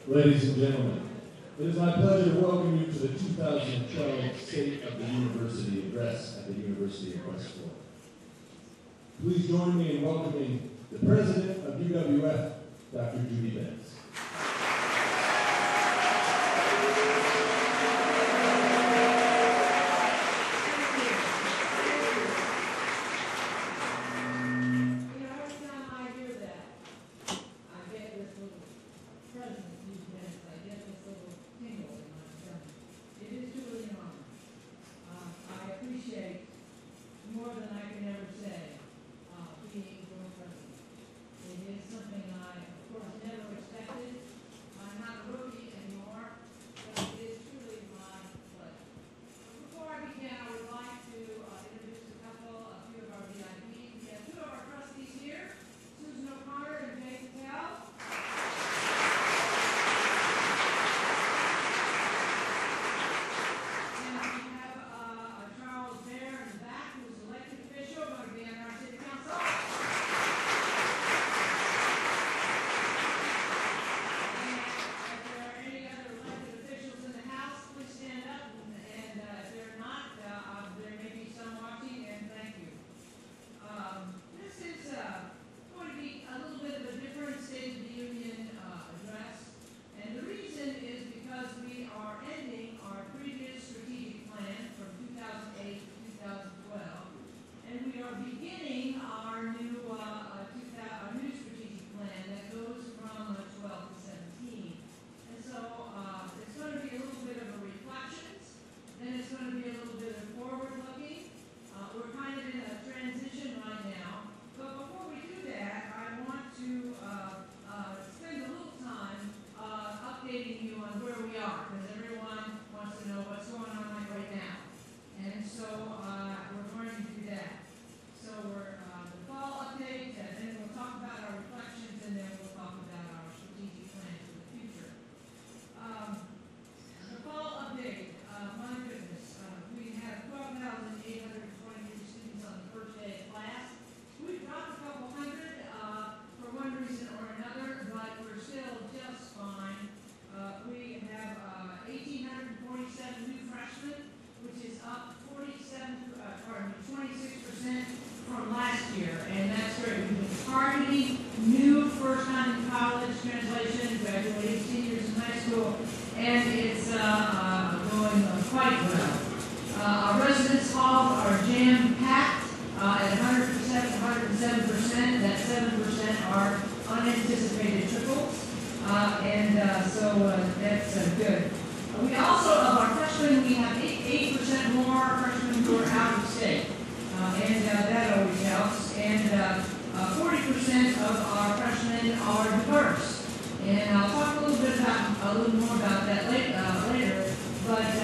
Ladies and gentlemen, it is my pleasure to welcome you to the 2012 State of the University Address at the University of West Florida. Please join me in welcoming the President of UWF, Dr. Judy Benz. More than I can ever say, being your president. It is something I, of course, never expected. I'm not a rookie anymore, but it is truly my pleasure. Before I begin, I would like to introduce a few of our VIPs. We have two of our trustees here, Susan O'Connor and Jay Patel. Beginning our new strategic plan that goes from 12 to 17. And so it's going to be a little bit of a reflections, then it's going to be a little bit of forward looking. We're kind of in a transition right now. But before we do that, I want to spend a little time updating you on where we are, because everyone wants to know what's going on right now. And so we're going to do that. So we're the fall update, and then we'll talk about our reflections, and then we'll talk about our strategic plan for the future. The fall update, my goodness, we have 12,823 students on the first day of class. We've dropped a couple hundred for one reason or another, but we're still just fine. We have 1,847 new freshmen, which is up 26% from last year, and that's great. We've been targeting new first-time in college translation, graduating seniors in high school, and it's going quite well. Our residence halls are jam-packed at 107%. That 7% are unanticipated triples, and so that's good. We also, of our freshmen, we have 8% more freshmen who are out of state. And that always helps. And 40% of our freshmen are diverse. And I'll talk a little more about that later. But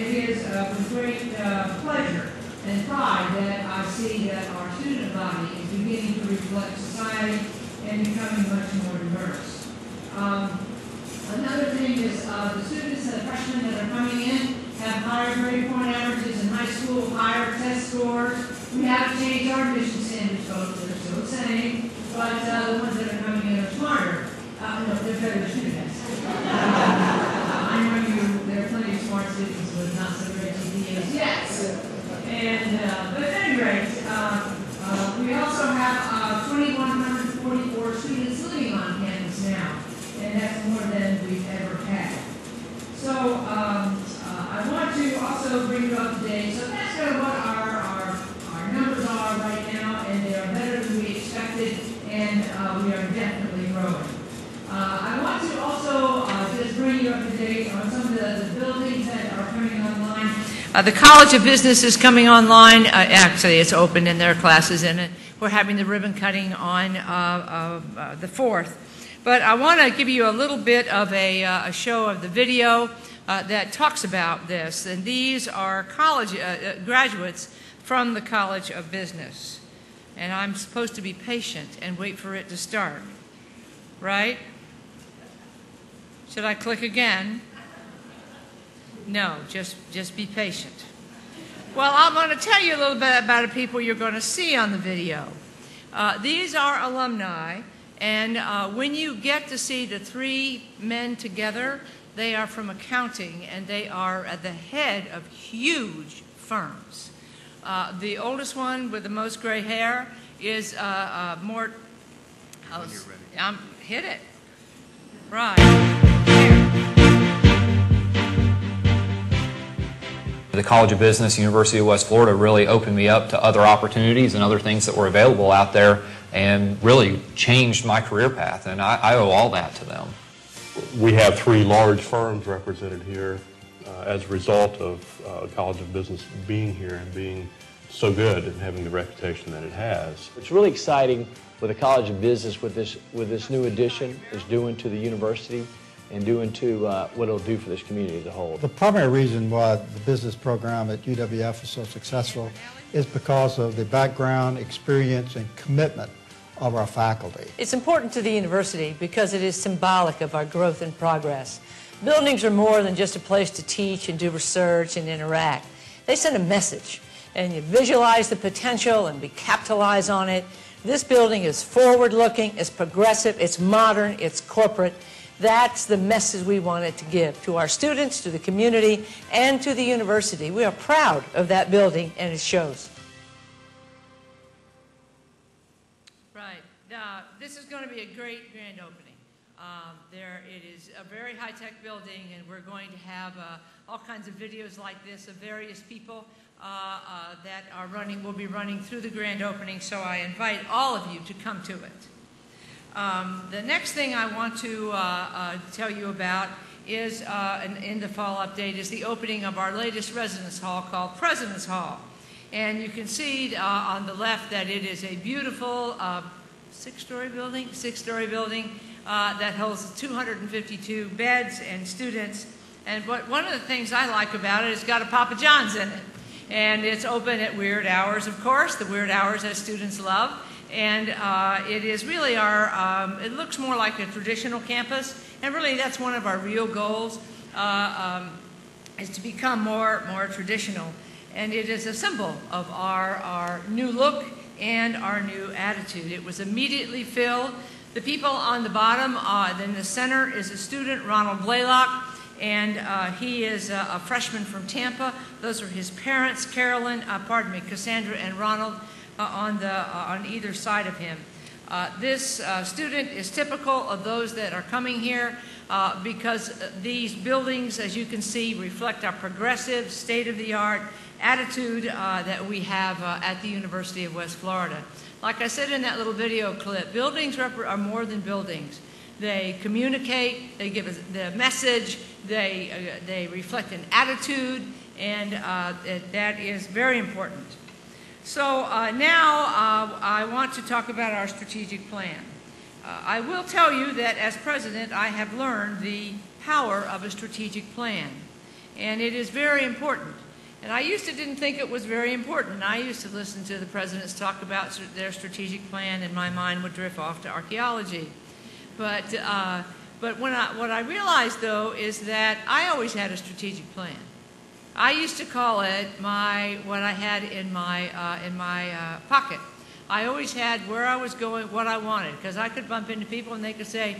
it is with great pleasure and pride that I see that our student body is beginning to reflect society and becoming much more diverse. Another thing is the students, the freshmen that are coming in, have higher grade point averages in high school, higher test scores. We have changed our admission standards, folks. They're still the same, but the ones that are coming in are smarter. No, they're better students. I know there are plenty of smart students with not so great GPAs yet. And, but at any rate, we also have 2,144 students living on campus now, and that's more than we've ever had. So I want to also bring you up to date. So that's kind of what our numbers are right now, and they are better than we expected, and we are definitely growing. I want to also just bring you up to date on some of the buildings that are coming online. The College of Business is coming online. Actually, it's open and there are classes in it. We're having the ribbon cutting on the 4th. But I want to give you a little bit of a show of the video that talks about this. And these are college graduates from the College of Business. And I'm supposed to be patient and wait for it to start, right? Should I click again? No, just be patient. Well, I'm going to tell you a little bit about the people you're going to see on the video. These are alumni, And when you get to see the three men together, they are from accounting, and they are at the head of huge firms. The oldest one with the most gray hair is Mort. Hit it. Right. The College of Business, University of West Florida really opened me up to other opportunities and other things that were available out there and really changed my career path, and I owe all that to them. We have three large firms represented here as a result of College of Business being here and being so good and having the reputation that it has. It's really exciting what the College of Business with this new addition is doing to the university and doing to what it'll do for this community as a whole. The primary reason why the business program at UWF is so successful is because of the background, experience, and commitment of our faculty. It's important to the university because it is symbolic of our growth and progress. Buildings are more than just a place to teach and do research and interact. They send a message, and you visualize the potential and we capitalize on it. This building is forward-looking, it's progressive, it's modern, it's corporate. That's the message we wanted to give to our students, to the community, and to the university. We are proud of that building, and it shows. Right. This is going to be a great grand opening. It is a very high-tech building, and we're going to have all kinds of videos like this of various people that will be running through the grand opening, so I invite all of you to come to it. The next thing I want to tell you about is, in the fall update, is the opening of our latest residence hall called President's Hall. And you can see on the left that it is a beautiful six-story building that holds 252 beds and students. And one of the things I like about it is it's got a Papa John's in it. And it's open at weird hours, of course, the weird hours that students love. And it is really it looks more like a traditional campus. And really that's one of our real goals, is to become more traditional. And it is a symbol of our new look and our new attitude. It was immediately filled. The people on the bottom, in the center, is a student, Ronald Blaylock, and he is a freshman from Tampa. Those are his parents, Cassandra and Ronald, on either side of him. This student is typical of those that are coming here because these buildings, as you can see, reflect our progressive, state-of-the-art attitude that we have at the University of West Florida. Like I said in that little video clip, buildings are more than buildings. They communicate, they give us the message, they reflect an attitude, and that is very important. So now I want to talk about our strategic plan. I will tell you that as president, I have learned the power of a strategic plan, and it is very important. And I used to didn't think it was very important. I used to listen to the presidents talk about their strategic plan, and my mind would drift off to archaeology. But what I realized, though, is that I always had a strategic plan. I used to call it what I had in my pocket. I always had where I was going, what I wanted, because I could bump into people and they could say,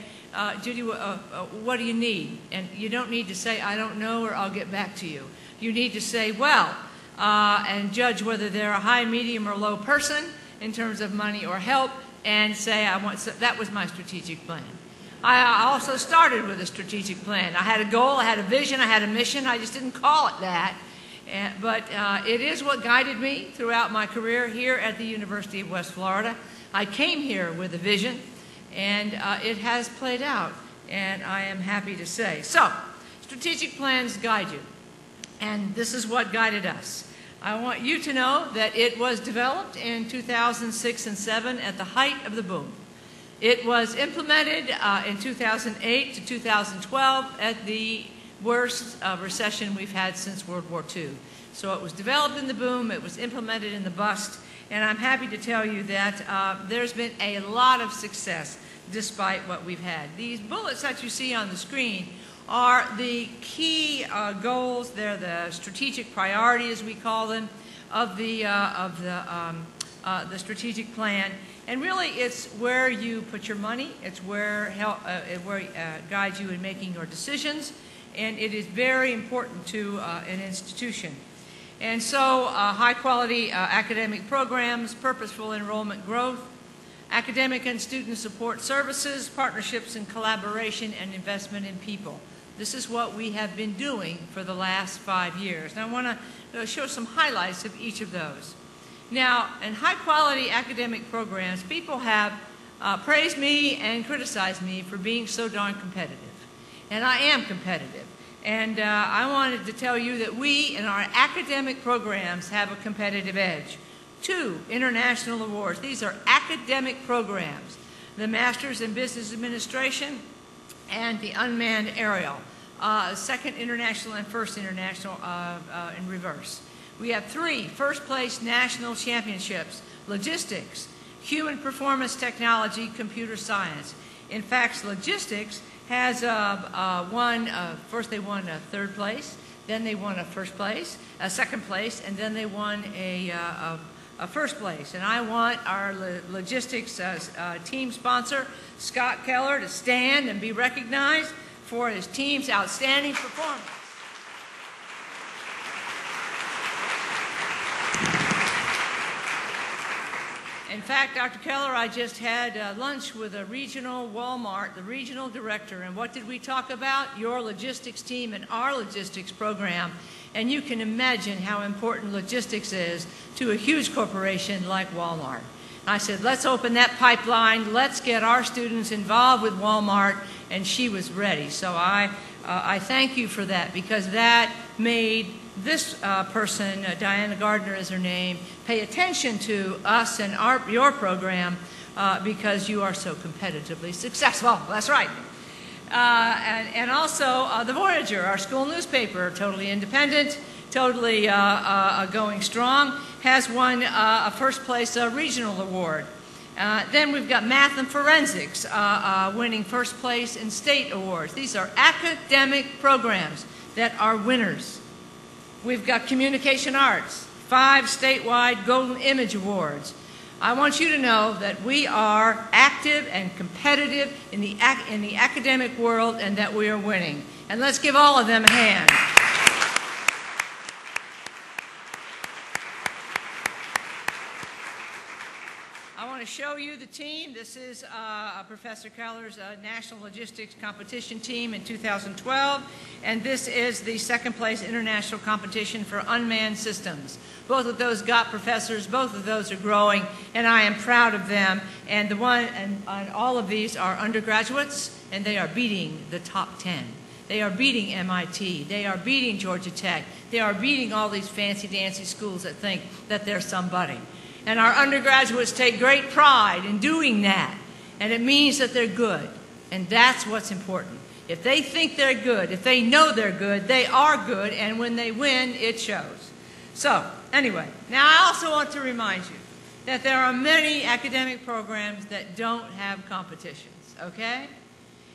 Judy, what do you need? And you don't need to say, I don't know, or I'll get back to you. You need to say, well, and judge whether they're a high, medium, or low person in terms of money or help, and say, that was my strategic plan. I also started with a strategic plan. I had a goal, I had a vision, I had a mission. I just didn't call it that. But it is what guided me throughout my career here at the University of West Florida. I came here with a vision, and it has played out, and I am happy to say. So, strategic plans guide you, and this is what guided us. I want you to know that it was developed in 2006 and 2007 at the height of the boom. It was implemented in 2008 to 2012 at the worst recession we've had since World War II. So it was developed in the boom, it was implemented in the bust, and I'm happy to tell you that there's been a lot of success despite what we've had. These bullets that you see on the screen are the key goals. They're the strategic priorities, we call them, of the the strategic plan. And really, it's where you put your money. It's where it guides you in making your decisions. And it is very important to an institution. And so, high-quality academic programs, purposeful enrollment growth, academic and student support services, partnerships and collaboration, and investment in people. This is what we have been doing for the last 5 years. Now, I want to show some highlights of each of those. Now, in high-quality academic programs, people have praised me and criticized me for being so darn competitive. And I am competitive. And I wanted to tell you that we, in our academic programs, have a competitive edge. 2 international awards. These are academic programs. The Master's in Business Administration and the Unmanned Aerial. Second international and first international in reverse. We have 3 first-place national championships: logistics, human performance technology, computer science. In fact, logistics has first they won 3rd place, then they won a 1st place, a 2nd place, and then they won a 1st place. And I want our logistics team sponsor, Scott Keller, to stand and be recognized for his team's outstanding performance. In fact, Dr. Keller, I just had lunch with a regional Walmart, the regional director, and what did we talk about? Your logistics team and our logistics program. And you can imagine how important logistics is to a huge corporation like Walmart. I said, let's open that pipeline, let's get our students involved with Walmart, and she was ready. So I thank you for that, because that made this person, Diana Gardner is her name, pay attention to us and your program because you are so competitively successful. That's right. And also the Voyager, our school newspaper, totally independent, totally going strong, has won a 1st place regional award. Then we've got Math and Forensics winning 1st place in state awards. These are academic programs that are winners. We've got Communication Arts, 5 statewide Golden Image Awards. I want you to know that we are active and competitive in the academic world, and that we are winning. And let's give all of them a hand. I want to show you the team. This is Professor Keller's National Logistics Competition team in 2012, and this is the 2nd place international competition for unmanned systems. Both of those got professors, both of those are growing, and I am proud of them. And all of these are undergraduates, and they are beating the top 10. They are beating MIT, they are beating Georgia Tech, they are beating all these fancy-dancy schools that think that they're somebody. And our undergraduates take great pride in doing that. And it means that they're good. And that's what's important. If they think they're good, if they know they're good, they are good. And when they win, it shows. So, anyway, now I also want to remind you that there are many academic programs that don't have competitions, okay?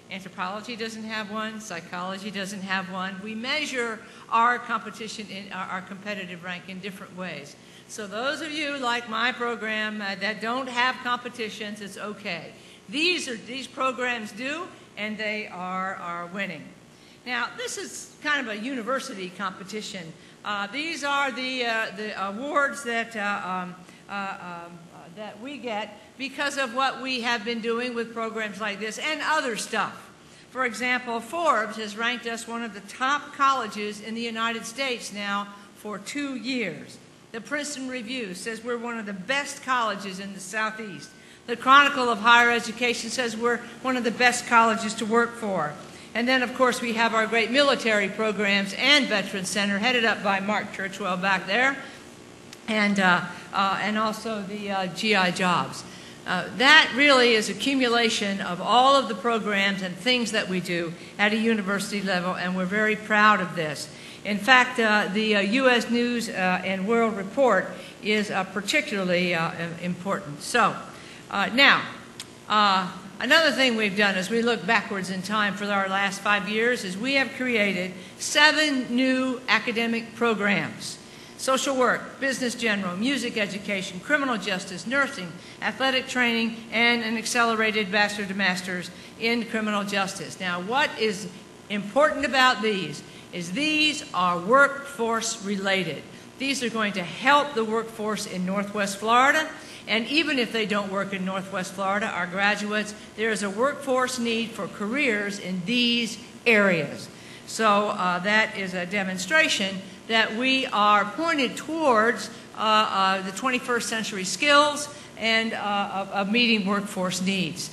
Anthropology doesn't have one. Psychology doesn't have one. We measure our competition, our competitive rank in different ways. So those of you like my program that don't have competitions, it's okay. These programs do, and they are winning. Now, this is kind of a university competition. These are the awards that we get because of what we have been doing with programs like this and other stuff. For example, Forbes has ranked us one of the top colleges in the United States now for 2 years. The Princeton Review says we're one of the best colleges in the Southeast. The Chronicle of Higher Education says we're one of the best colleges to work for. And then, of course, we have our great military programs and Veterans Center, headed up by Mark Churchwell back there, and also the GI jobs. That really is accumulation of all of the programs and things that we do at a university level, and we're very proud of this. In fact, the U.S. News and World Report is particularly important. So, now, another thing we've done as we look backwards in time for our last 5 years is we have created 7 new academic programs. social work, business general, music education, criminal justice, nursing, athletic training, and an accelerated bachelor to master's in criminal justice. Now, what is important about these is these are workforce related. These are going to help the workforce in Northwest Florida. And even if they don't work in Northwest Florida, our graduates, there is a workforce need for careers in these areas. So that is a demonstration that we are pointed towards the 21st century skills and of meeting workforce needs.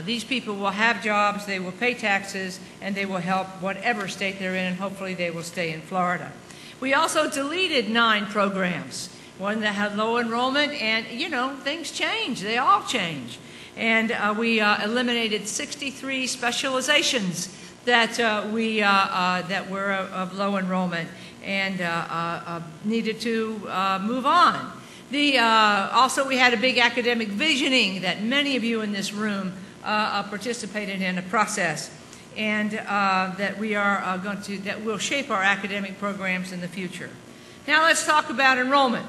These people will have jobs, they will pay taxes, and they will help whatever state they're in, and hopefully they will stay in Florida. We also deleted 9 programs, one that had low enrollment, and you know, things change, they all change. And we eliminated 63 specializations that, that were of low enrollment and needed to move on. Also, we had a big academic visioning that many of you in this room participated in a process, and that we are that will shape our academic programs in the future. Now let's talk about enrollment.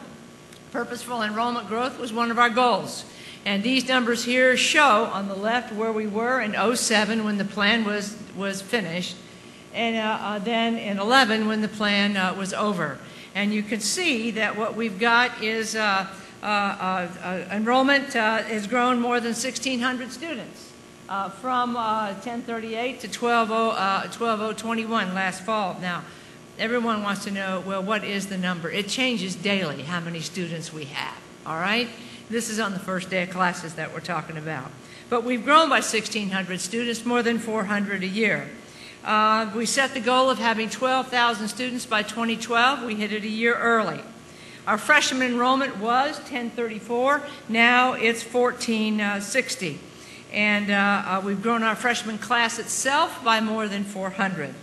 Purposeful enrollment growth was one of our goals. And these numbers here show on the left where we were in 07 when the plan was finished, and then in 11 when the plan was over. And you can see that what we've got is enrollment has grown more than 1,600 students from 1038 to 12,021 last fall. Now, everyone wants to know, well, what is the number? It changes daily how many students we have, all right? This is on the first day of classes that we're talking about. But we've grown by 1,600 students, more than 400 a year. We set the goal of having 12,000 students by 2012. We hit it a year early. Our freshman enrollment was 1034. Now it's 1460. And we've grown our freshman class itself by more than 400.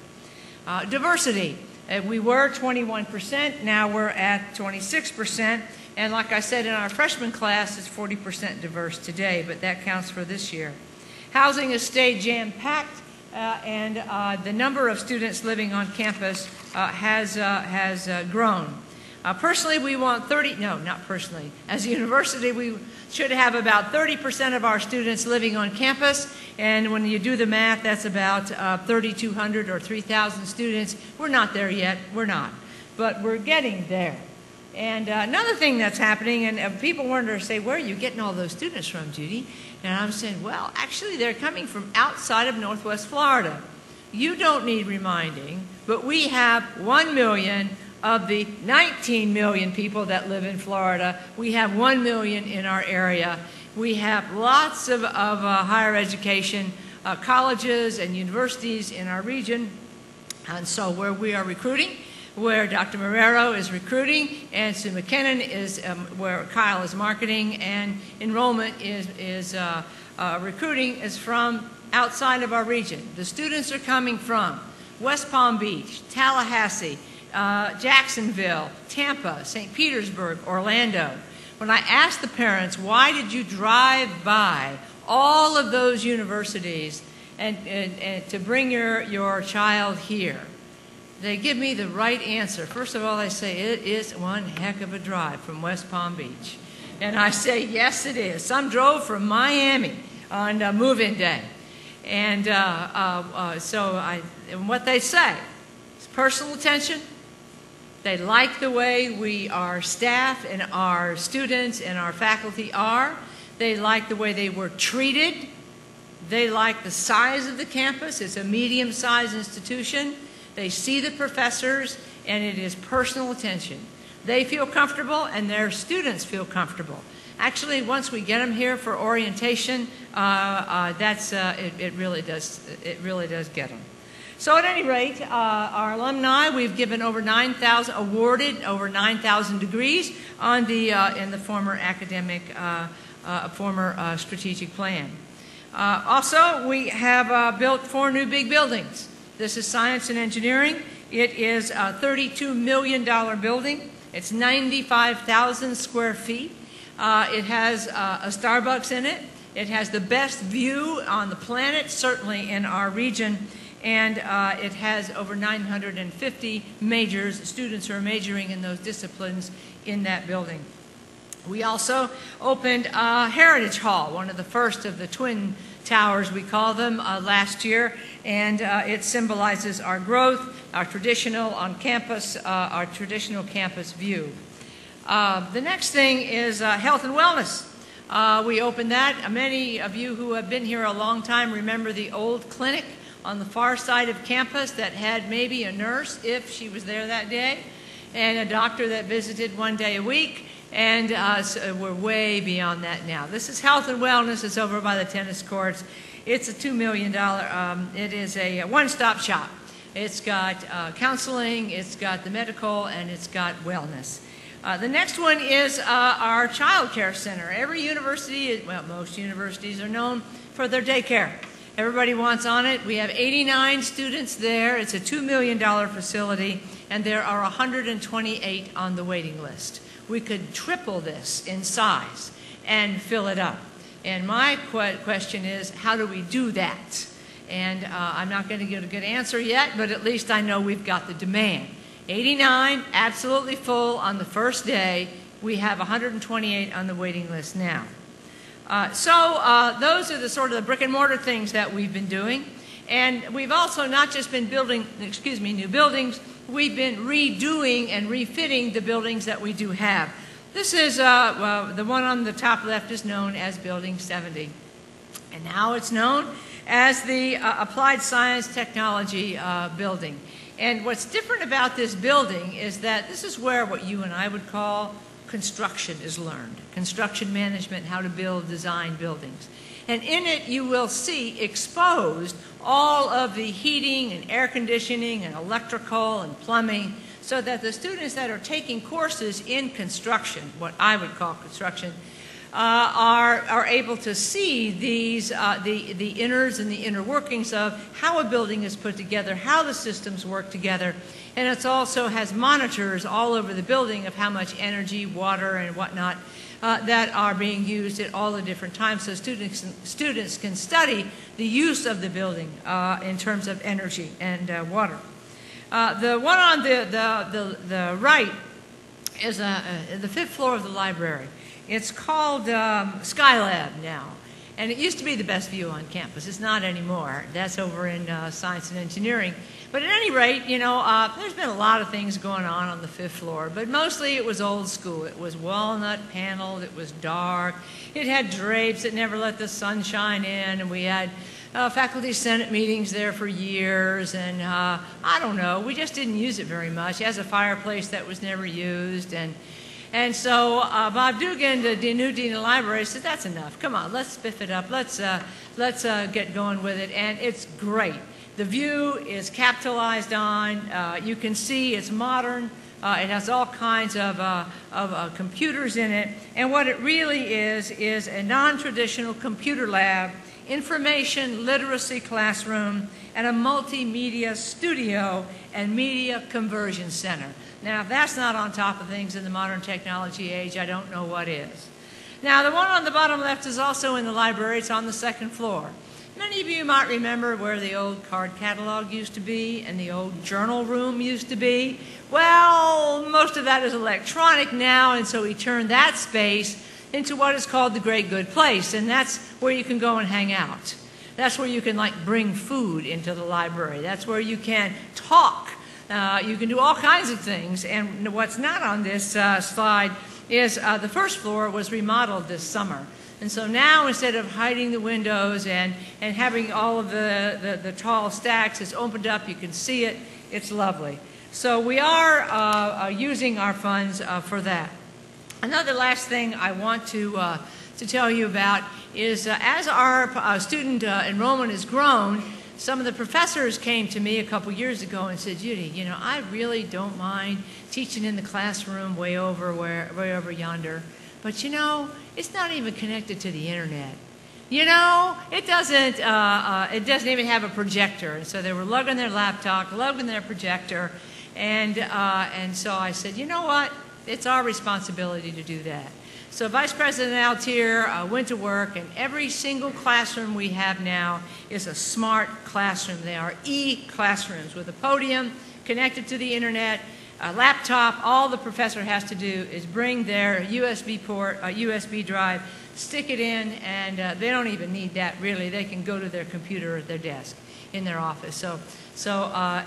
Diversity. We were 21%. Now we're at 26%. And like I said, in our freshman class, it's 40% diverse today, but that counts for this year. Housing has stayed jam-packed, and the number of students living on campus has grown. Personally, we want as a university, we should have about 30% of our students living on campus, and when you do the math, that's about 3,200 or 3,000 students. We're not there yet, we're not, but we're getting there. And another thing that's happening, and people wonder, say, where are you getting all those students from, Judy? And I'm saying, well, actually, they're coming from outside of Northwest Florida. You don't need reminding, but we have 1 million of the 19 million people that live in Florida. We have 1 million in our area. We have lots of higher education colleges and universities in our region. And so where we are recruiting, where Dr. Marrero is recruiting, and Sue McKinnon is where Kyle is marketing, and enrollment is recruiting is from outside of our region. The students are coming from West Palm Beach, Tallahassee, Jacksonville, Tampa, St. Petersburg, Orlando. When I asked the parents, why did you drive by all of those universities and to bring your child here? They give me the right answer. First of all, they say, it is one heck of a drive from West Palm Beach. And I say, yes, it is. Some drove from Miami on move-in day. And and what they say is personal attention. They like the way our staff and our students and our faculty are. They like the way they were treated. They like the size of the campus. It's a medium-sized institution. They see the professors, and it is personal attention. They feel comfortable, and their students feel comfortable. Actually, once we get them here for orientation, it really does get them. So at any rate, our alumni, we've given over 9,000, awarded over 9,000 degrees on in the former academic, former strategic plan. Also, we have built 4 new big buildings. This is science and engineering. It is a $32 million building. It's 95,000 square feet. It has a Starbucks in it. It has the best view on the planet, certainly in our region. and it has over 950 majors, students who are majoring in those disciplines in that building. We also opened Heritage Hall, one of the first of the twin towers, we call them, last year, and it symbolizes our growth, our traditional campus view. The next thing is health and wellness. We opened that. Many of you who have been here a long time remember the old clinic on the far side of campus that had maybe a nurse, if she was there that day, and a doctor that visited one day a week. And so we're way beyond that now. This is health and wellness. It's over by the tennis courts. It's a $2 million, it is a one-stop shop. It's got counseling, it's got the medical, and it's got wellness. The next one is our child care center. Every university, well, most universities are known for their daycare. Everybody wants on it. We have 89 students there. It's a $2 million facility, and there are 128 on the waiting list. We could triple this in size and fill it up. And my question is, how do we do that? And I'm not going to get a good answer yet, but at least I know we've got the demand. 89, absolutely full on the first day. We have 128 on the waiting list now. So those are the sort of the brick and mortar things that we've been doing. And we've also not just been building, new buildings, we've been redoing and refitting the buildings that we do have. This is, the one on the top left is known as Building 70. And now it's known as the Applied Science Technology Building. And what's different about this building is that this is where what you and I would call construction is learned. Construction management, how to build, design buildings. And in it you will see exposed all of the heating and air conditioning and electrical and plumbing, so that the students that are taking courses in construction, what I would call construction, are able to see these the inners and the inner workings of how a building is put together, how the systems work together, and it also has monitors all over the building of how much energy, water, and whatnot that are being used at all the different times, so students can study the use of the building in terms of energy and water. The one on the right is the 5th floor of the library. It's called Skylab now, and it used to be the best view on campus. It's not anymore. That's over in science and engineering. But at any rate, you know, there's been a lot of things going on the 5th floor, but mostly it was old school. It was walnut paneled, it was dark, it had drapes that never let the sun shine in, and we had faculty senate meetings there for years, and I don't know, we just didn't use it very much. It has a fireplace that was never used, and so Bob Dugan, the new dean of the library, said, that's enough. Come on, let's spiff it up. Let's get going with it, and it's great. The view is capitalized on. You can see it's modern. It has all kinds of computers in it, and what it really is a non-traditional computer lab, information literacy classroom, and a multimedia studio and media conversion center. Now, if that's not on top of things in the modern technology age, I don't know what is. Now, the one on the bottom left is also in the library. It's on the 2nd floor. Many of you might remember where the old card catalog used to be and the old journal room used to be. Well, most of that is electronic now, and so we turned that space into what is called the Great Good Place, and that's where you can go and hang out. That's where you can, like, bring food into the library. That's where you can talk. You can do all kinds of things, and what's not on this slide is the 1st floor was remodeled this summer. And so now, instead of hiding the windows and having all of the tall stacks, it's opened up, you can see it, it's lovely. So we are using our funds for that. Another last thing I want to tell you about is as our student enrollment has grown, some of the professors came to me a couple years ago and said, Judy, you know, I really don't mind teaching in the classroom way over yonder, but you know, it's not even connected to the internet. You know, it doesn't even have a projector. And so they were lugging their laptop, lugging their projector, and so I said, you know what? It's our responsibility to do that. So Vice President Altier went to work, and every single classroom we have now is a smart classroom. They are e-classrooms with a podium connected to the internet, a laptop. All the professor has to do is bring their USB port, a USB drive, stick it in, and they don't even need that really. They can go to their computer at their desk in their office. Those are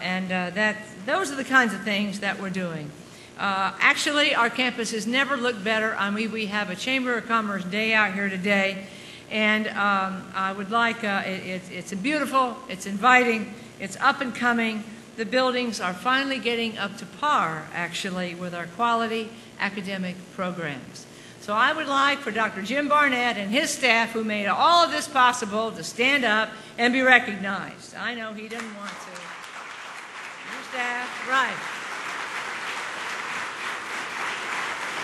the kinds of things that we're doing. Actually, our campus has never looked better. I mean, we have a Chamber of Commerce day out here today, and I would like, it's beautiful, it's inviting, it's up and coming. The buildings are finally getting up to par, actually, with our quality academic programs. So I would like for Dr. Jim Barnett and his staff, who made all of this possible, to stand up and be recognized. I know he didn't want to. Your staff, right.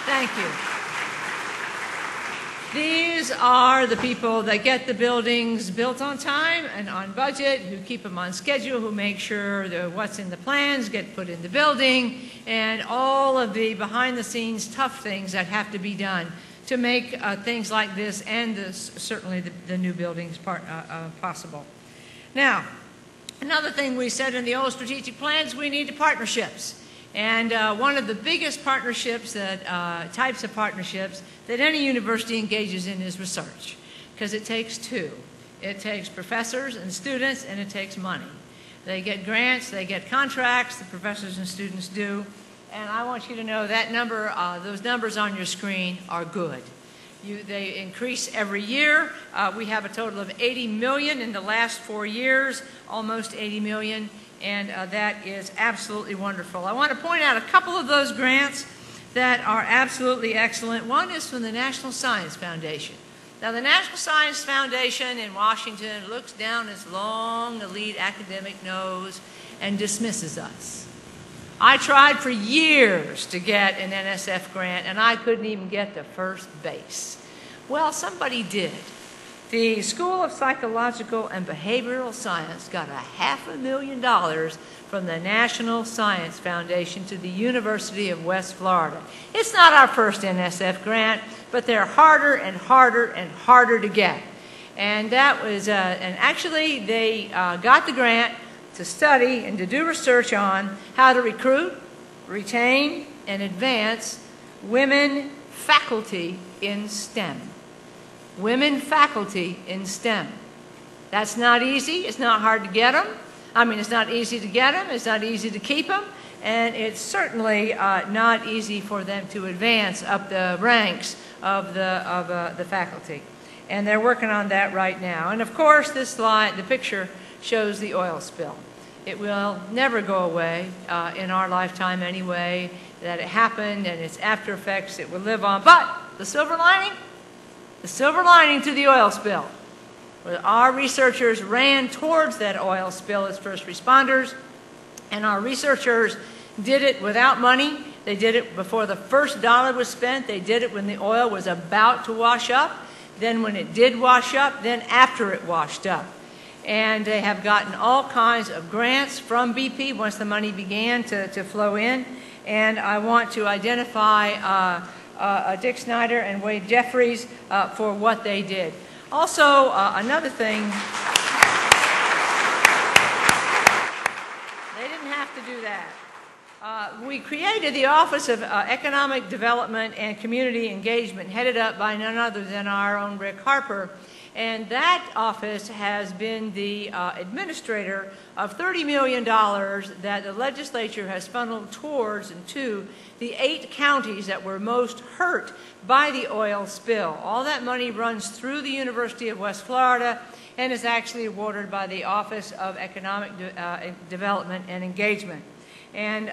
Thank you. These are the people that get the buildings built on time and on budget, who keep them on schedule, who make sure that what's in the plans get put in the building, and all of the behind-the-scenes tough things that have to be done to make things like this and certainly the new buildings possible. Now, another thing we said in the old strategic plans, we need partnerships. And one of the biggest partnerships, types of partnerships that any university engages in is research, because it takes two. It takes professors and students, and it takes money. They get grants, they get contracts, the professors and students do. And I want you to know that number, those numbers on your screen are good. They increase every year. We have a total of $80 million in the last 4 years, almost $80 million. And that is absolutely wonderful. I want to point out a couple of those grants that are absolutely excellent. One is from the National Science Foundation. Now, the National Science Foundation in Washington looks down its long, elite academic nose and dismisses us. I tried for years to get an NSF grant, and I couldn't even get to first base. Well, somebody did. The School of Psychological and Behavioral Science got $500,000 from the National Science Foundation to the University of West Florida. It's not our first NSF grant, but they're harder and harder and harder to get. And that was, and actually they got the grant to study and to do research on how to recruit, retain, and advance women faculty in STEM. Women faculty in STEM. That's not easy. It's not hard to get them. I mean, it's not easy to get them. It's not easy to keep them. And it's certainly not easy for them to advance up the ranks of the faculty. And they're working on that right now. And of course, this slide, the picture, shows the oil spill. It will never go away in our lifetime anyway, that it happened and its after effects it will live on. But the silver lining? The silver lining to the oil spill, where our researchers ran towards that oil spill as first responders, and our researchers did it without money. They did it before the first dollar was spent. They did it when the oil was about to wash up, then when it did wash up, then after it washed up. And they have gotten all kinds of grants from BP once the money began to flow in. And I want to identify Dick Snyder and Wade Jeffries for what they did. Also, another thing, they didn't have to do that. We created the Office of Economic Development and Community Engagement, headed up by none other than our own Rick Harper. And that office has been the administrator of $30 million that the legislature has funneled towards and to the 8 counties that were most hurt by the oil spill. All that money runs through the University of West Florida and is actually awarded by the Office of Economic Development and Engagement. And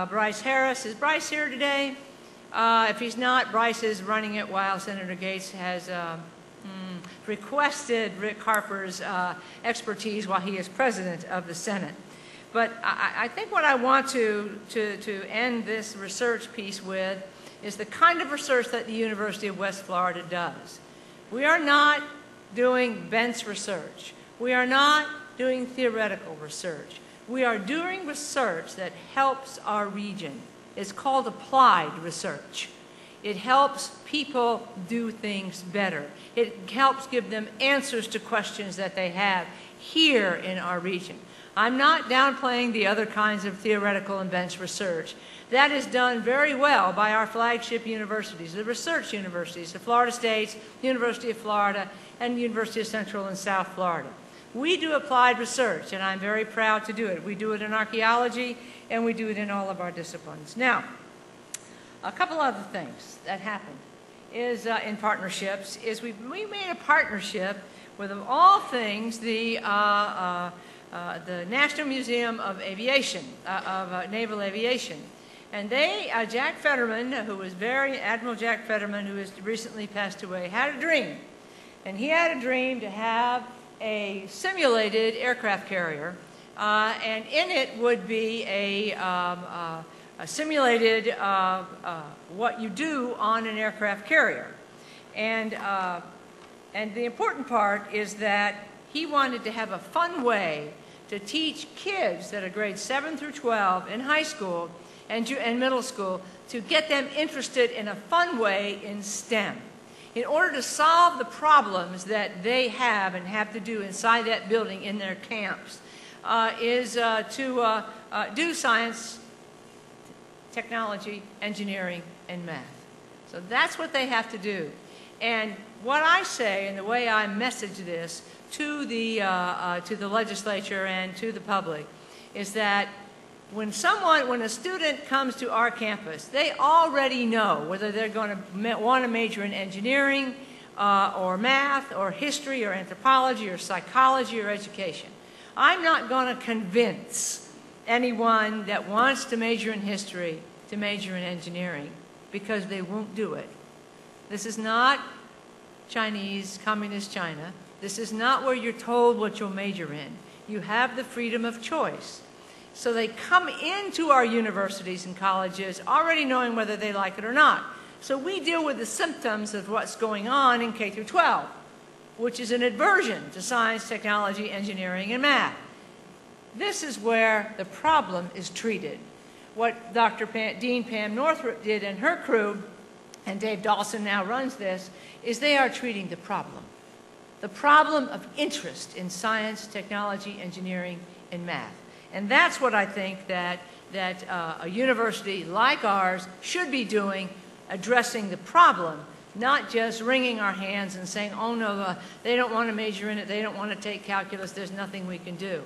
Bryce Harris, is Bryce here today? If he's not, Bryce is running it while Senator Gates has requested Rick Harper's expertise while he is president of the Senate. But I think what I want to end this research piece with is the kind of research that the University of West Florida does. We are not doing bench research. We are not doing theoretical research. We are doing research that helps our region. It's called applied research. It helps people do things better. It helps give them answers to questions that they have here in our region. I'm not downplaying the other kinds of theoretical and bench research. That is done very well by our flagship universities, the research universities, the Florida States, University of Florida, and University of Central and South Florida. We do applied research, and I'm very proud to do it. We do it in archaeology, and we do it in all of our disciplines. Now, a couple other things that happened is in partnerships is we made a partnership with, of all things, the National Museum of Aviation, Naval Aviation. And they, Jack Fetterman, Admiral Jack Fetterman, who has recently passed away, had a dream. And he had a dream to have a simulated aircraft carrier, and in it would be a simulated what you do on an aircraft carrier. And the important part is that he wanted to have a fun way to teach kids that are grades 7 through 12 in high school and middle school to get them interested in a fun way in STEM. In order to solve the problems that they have and have to do inside that building in their camps, is to do science, technology, engineering, and math. So that's what they have to do. And what I say, and the way I message this to the legislature and to the public, is that when a student comes to our campus, they already know whether they're going to want to major in engineering or math or history or anthropology or psychology or education. I'm not going to convince anyone that wants to major in history to major in engineering, because they won't do it. This is not Chinese, communist China. This is not where you're told what you'll major in. You have the freedom of choice. So they come into our universities and colleges already knowing whether they like it or not. So we deal with the symptoms of what's going on in K through 12, which is an aversion to science, technology, engineering, and math. This is where the problem is treated. What Dean Pam Northrup did and her crew, and Dave Dawson now runs this, is they are treating the problem. The problem of interest in science, technology, engineering, and math. And that's what I think that a university like ours should be doing, addressing the problem, not just wringing our hands and saying, oh no, they don't want to major in it, they don't want to take calculus, there's nothing we can do.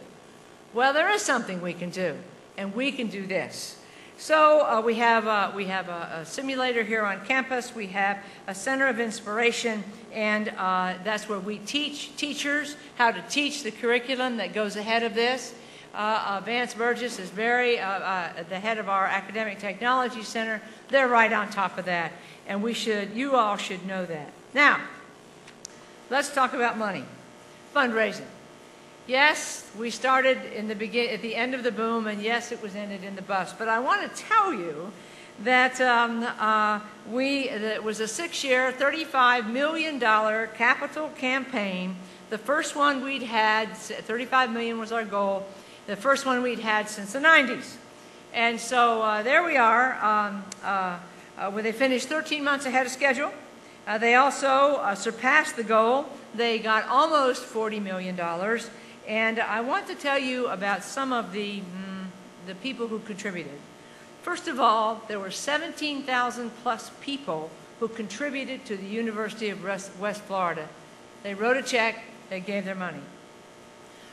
Well, there is something we can do, and we can do this. So we have a simulator here on campus, we have a center of inspiration, and that's where we teach teachers how to teach the curriculum that goes ahead of this. Vance Burgess is the head of our Academic Technology Center. They're right on top of that, and you all should know that. Now, let's talk about money. Fundraising. Yes, we started at the end of the boom, and yes, it was ended in the bust. But I want to tell you that it was a 6-year, $35 million capital campaign. The first one we'd had, $35 million was our goal. The first one we'd had since the 90s. And so there we are, where they finished 13 months ahead of schedule. They also surpassed the goal. They got almost $40 million. And I want to tell you about some of the people who contributed. First of all, there were 17,000 plus people who contributed to the University of West Florida. They wrote a check, they gave their money.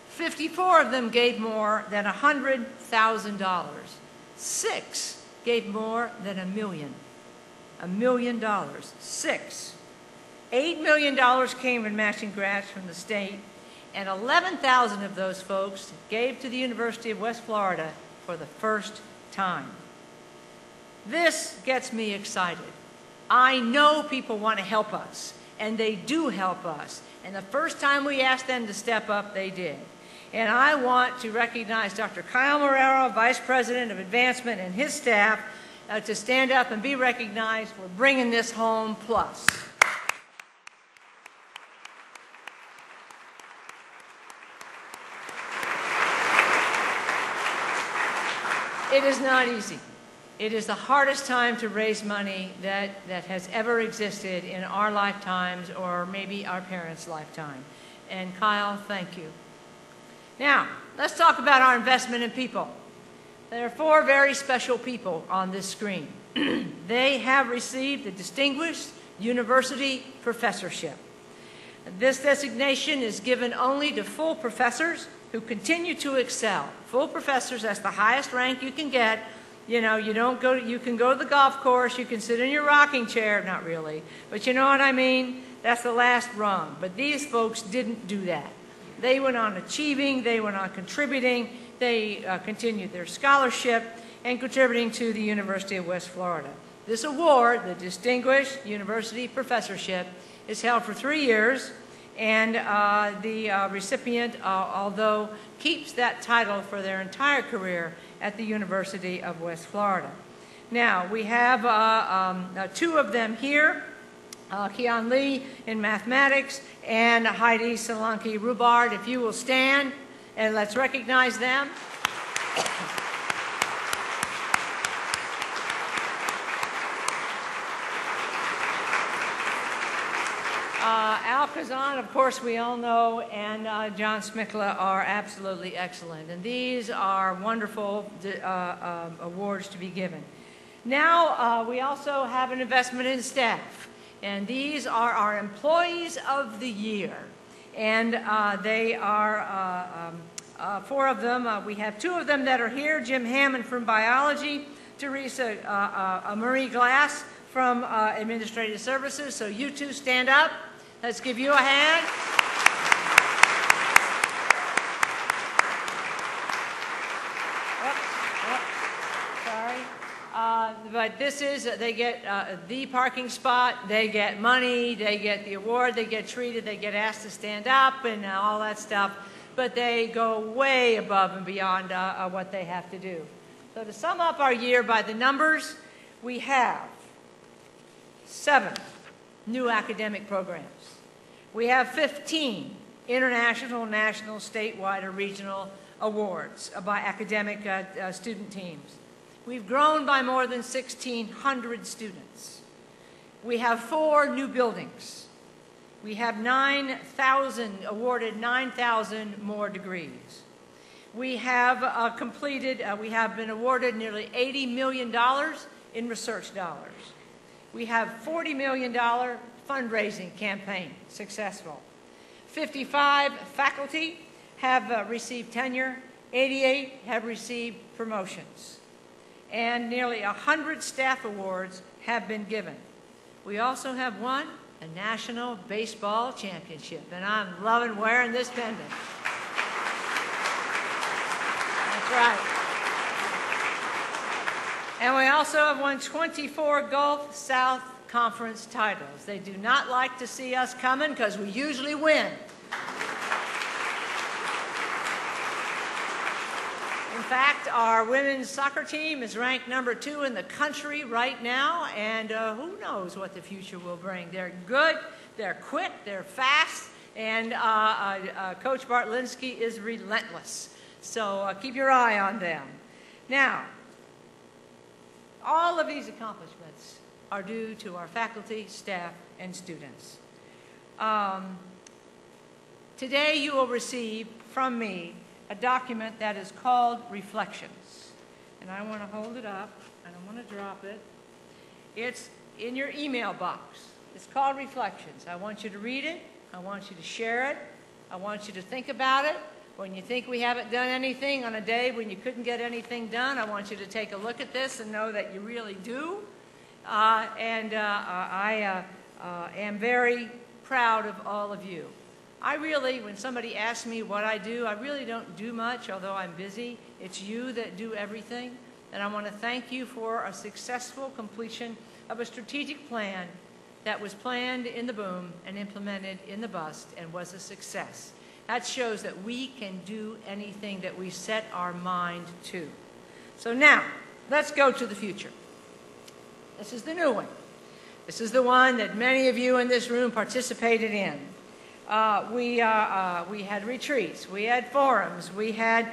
54 of them gave more than $100,000. 6 gave more than $1 million. $1 million. 6. $8 million came in matching grants from the state, and 11,000 of those folks gave to the University of West Florida for the first time. This gets me excited. I know people want to help us, and they do help us. And the first time we asked them to step up, they did. And I want to recognize Dr. Kyle Marrero, Vice President of Advancement, and his staff to stand up and be recognized for bringing this home plus. It is not easy. It is the hardest time to raise money that has ever existed in our lifetimes or maybe our parents' lifetime. And Kyle, thank you. Now, let's talk about our investment in people. There are 4 very special people on this screen. They have received the Distinguished University Professorship. This designation is given only to full professors who continue to excel. Full professors, that's the highest rank you can get. You know, you can go to the golf course, you can sit in your rocking chair, not really, but you know what I mean? That's the last rung. But these folks didn't do that. They went on achieving, they went on contributing, they continued their scholarship and contributing to the University of West Florida. This award, the Distinguished University Professorship, is held for 3 years, and the recipient, although keeps that title for their entire career at the University of West Florida. Now, we have 2 of them here, Kian Lee in mathematics and Heidi Solanke-Rubard. If you will stand and let's recognize them. Al Kazan, of course, we all know, and John Smikla are absolutely excellent. And these are wonderful awards to be given. Now, we also have an investment in staff. And these are our Employees of the Year. And they are 4 of them. We have 2 of them that are here, Jim Hammond from Biology, Teresa Marie Glass from Administrative Services. So you 2 stand up. Let's give you a hand. Sorry. But this is, they get the parking spot, they get money, they get the award, they get treated, they get asked to stand up and all that stuff. But they go way above and beyond what they have to do. So to sum up our year by the numbers, we have 7 new academic programs. We have 15 international, national, statewide, or regional awards by academic student teams. We've grown by more than 1,600 students. We have 4 new buildings. We have awarded 9,000 more degrees. We have we have been awarded nearly $80 million in research dollars. We have $40 million fundraising campaign successful. 55 faculty have received tenure, 88 have received promotions, and nearly 100 staff awards have been given. We also have won a national baseball championship, and I'm loving wearing this pendant. That's right. And we also have won 24 Gulf South Conference titles. They do not like to see us coming because we usually win. In fact, our women's soccer team is ranked number 2 in the country right now, and who knows what the future will bring. They're good, they're quick, they're fast, and Coach Bartlinski is relentless. So keep your eye on them. Now, all of these accomplishments are due to our faculty, staff, and students. Today you will receive from me a document that is called Reflections. And I want to hold it up, and I want to drop it. It's in your email box. It's called Reflections. I want you to read it. I want you to share it. I want you to think about it. When you think we haven't done anything on a day when you couldn't get anything done, I want you to take a look at this and know that you really do. I am very proud of all of you. I really, when somebody asks me what I do, I really don't do much, although I'm busy. It's you that do everything. And I want to thank you for a successful completion of a strategic plan that was planned in the boom and implemented in the bust and was a success. That shows that we can do anything that we set our mind to. So now, let's go to the future. This is the new one. This is the one that many of you in this room participated in. We had retreats, we had forums, we had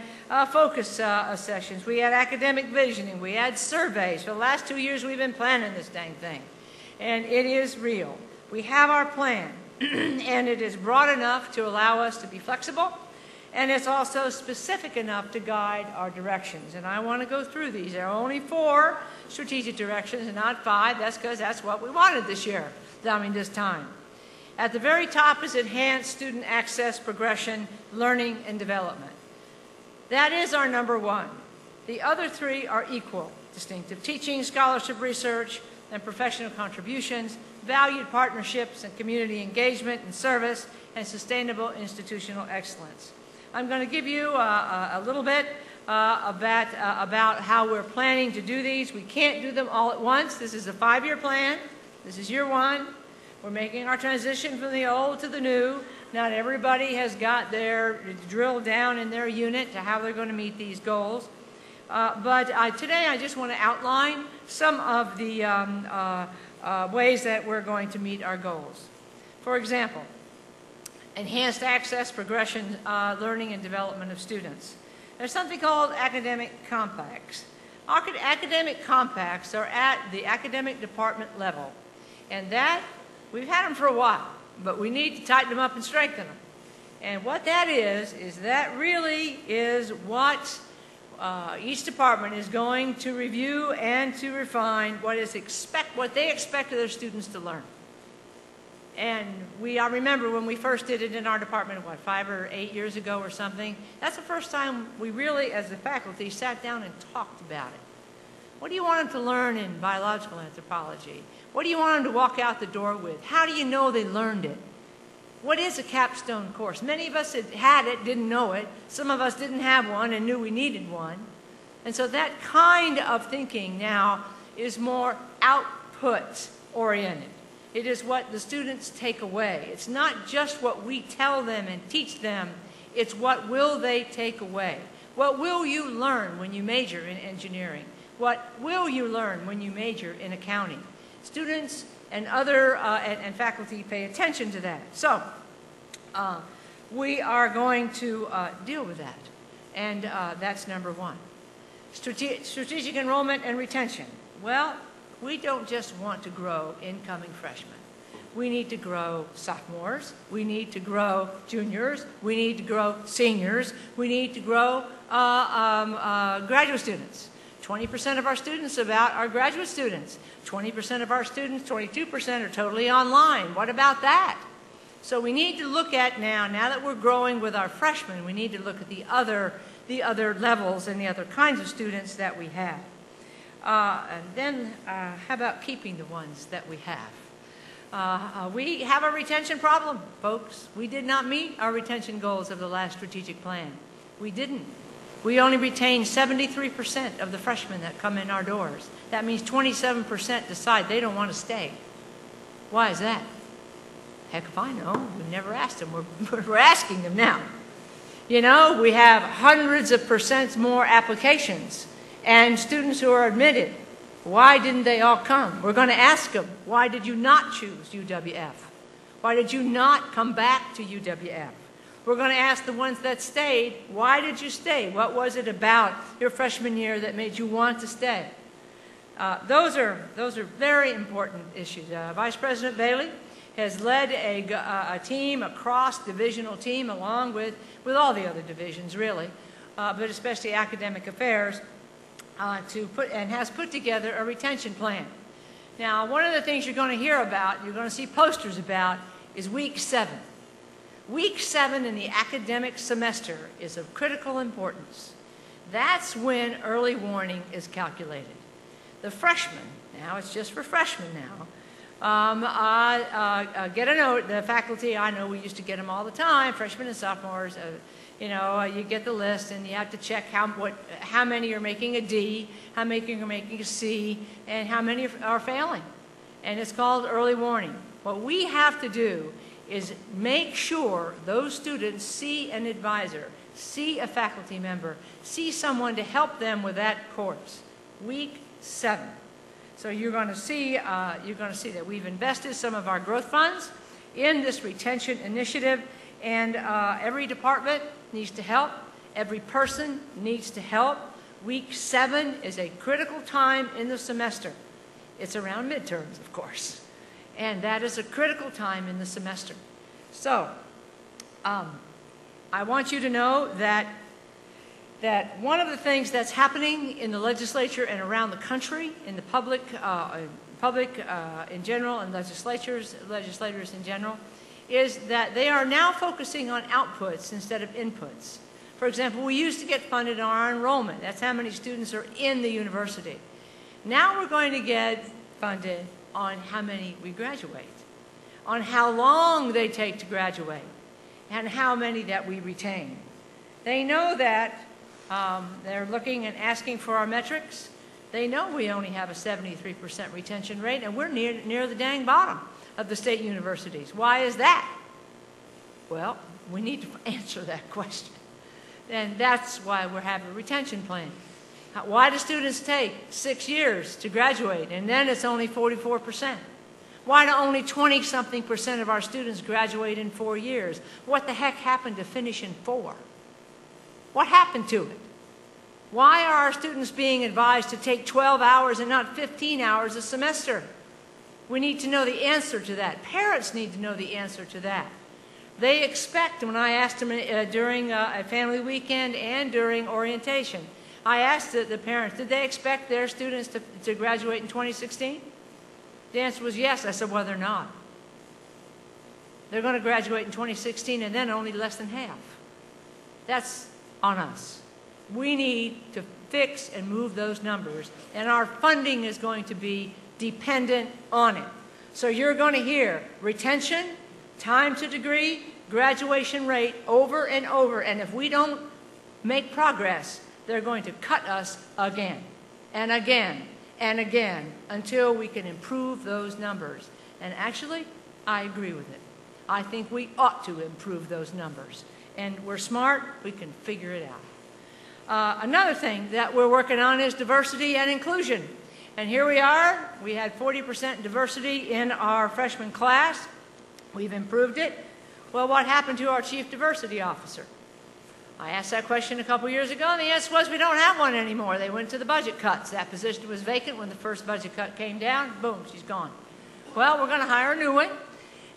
focus sessions, we had academic visioning, we had surveys. For the last 2 years we've been planning this dang thing. And it is real. We have our plan, and it is broad enough to allow us to be flexible, and it's also specific enough to guide our directions. And I want to go through these. There are only 4 strategic directions and not 5. That's because that's what we wanted this year, this time. At the very top is enhanced student access, progression, learning, and development. That is our number 1. The other 3 are equal: distinctive teaching, scholarship research, and professional contributions, valued partnerships and community engagement and service, and sustainable institutional excellence. I'm going to give you a little bit about how we're planning to do these. We can't do them all at once. This is a 5-year plan. This is year 1. We're making our transition from the old to the new. Not everybody has got their drilled down in their unit to how they're going to meet these goals. But today I just want to outline some of the ways that we're going to meet our goals. For example, enhanced access, progression, learning, and development of students. There's something called academic compacts. Academic compacts are at the academic department level, and that we've had them for a while, but we need to tighten them up and strengthen them. And what that is that really is what each department is going to review and to refine what they expect of their students to learn. And I remember when we first did it in our department, 5 or 8 years ago or something, that's the first time we really, as a faculty, sat down and talked about it. What do you want them to learn in biological anthropology? What do you want them to walk out the door with? How do you know they learned it? What is a capstone course? Many of us had it, didn't know it. Some of us didn't have one and knew we needed one. And so that kind of thinking now is more output-oriented. It is what the students take away. It's not just what we tell them and teach them. It's what will they take away. What will you learn when you major in engineering? What will you learn when you major in accounting? Students and other and faculty pay attention to that. So we are going to deal with that, and that's number 1. Strategic enrollment and retention. Well, we don't just want to grow incoming freshmen. We need to grow sophomores. We need to grow juniors. We need to grow seniors. We need to grow graduate students. 20% of our students are graduate students. 20% of our students, 22% are totally online. What about that? So we need to look at now that we're growing with our freshmen, we need to look at the other levels and the other kinds of students that we have. And then how about keeping the ones that we have? We have a retention problem, folks. We did not meet our retention goals of the last strategic plan. We didn't. We only retain 73% of the freshmen that come in our doors. That means 27% decide they don't want to stay. Why is that? Heck if I know. We've never asked them. We're asking them now. You know, we have hundreds of percent more applications and students who are admitted. Why didn't they all come? We're going to ask them, why did you not choose UWF? Why did you not come back to UWF? We're going to ask the ones that stayed, why did you stay? What was it about your freshman year that made you want to stay? Those are very important issues. Vice President Bailey has led a team, a cross-divisional team, along with all the other divisions, really, but especially academic affairs, has put together a retention plan. Now, one of the things you're going to hear about, you're going to see posters about, is Week 7. Week 7 in the academic semester is of critical importance. That's when early warning is calculated. The freshmen, now it's just for freshmen now, get a note. The faculty, I know we used to get them all the time, freshmen and sophomores, you get the list and you have to check how many are making a D, how many are making a C, and how many are failing. And it's called early warning. What we have to do is make sure those students see an advisor, see a faculty member, see someone to help them with that course. Week 7. So you're going to see that we've invested some of our growth funds in this retention initiative, and every department needs to help. Every person needs to help. Week 7 is a critical time in the semester. It's around midterms, of course, and that is a critical time in the semester. So I want you to know that one of the things that's happening in the legislature and around the country, in the public in general, and legislators in general, is that they are now focusing on outputs instead of inputs. For example, we used to get funded on our enrollment. That's how many students are in the university. Now we're going to get funded on how many we graduate, on how long they take to graduate, and how many that we retain. They know that they're looking and asking for our metrics. They know we only have a 73% retention rate, and we're near the dang bottom of the state universities. Why is that? Well, we need to answer that question. And that's why we're having a retention plan. Why do students take 6 years to graduate, and then it's only 44%? Why do only 20-something% of our students graduate in 4 years? What the heck happened to finish in 4? What happened to it? Why are our students being advised to take 12 hours and not 15 hours a semester? We need to know the answer to that. Parents need to know the answer to that. They expect, when I asked them during a family weekend and during orientation, I asked the parents, did they expect their students to graduate in 2016? The answer was yes. I said, well, they're not. They're going to graduate in 2016 and then only less than half. That's on us. We need to fix and move those numbers, and our funding is going to be dependent on it. So you're going to hear retention, time to degree, graduation rate over and over, and if we don't make progress, they're going to cut us again and again and again until we can improve those numbers. And actually, I agree with it. I think we ought to improve those numbers. And we're smart, we can figure it out. Another thing that we're working on is diversity and inclusion. And here we are. We had 40% diversity in our freshman class. We've improved it. Well, what happened to our chief diversity officer? I asked that question a couple years ago, and the answer was we don't have one anymore. They went to the budget cuts. That position was vacant when the first budget cut came down. Boom, she's gone. Well, we're going to hire a new one.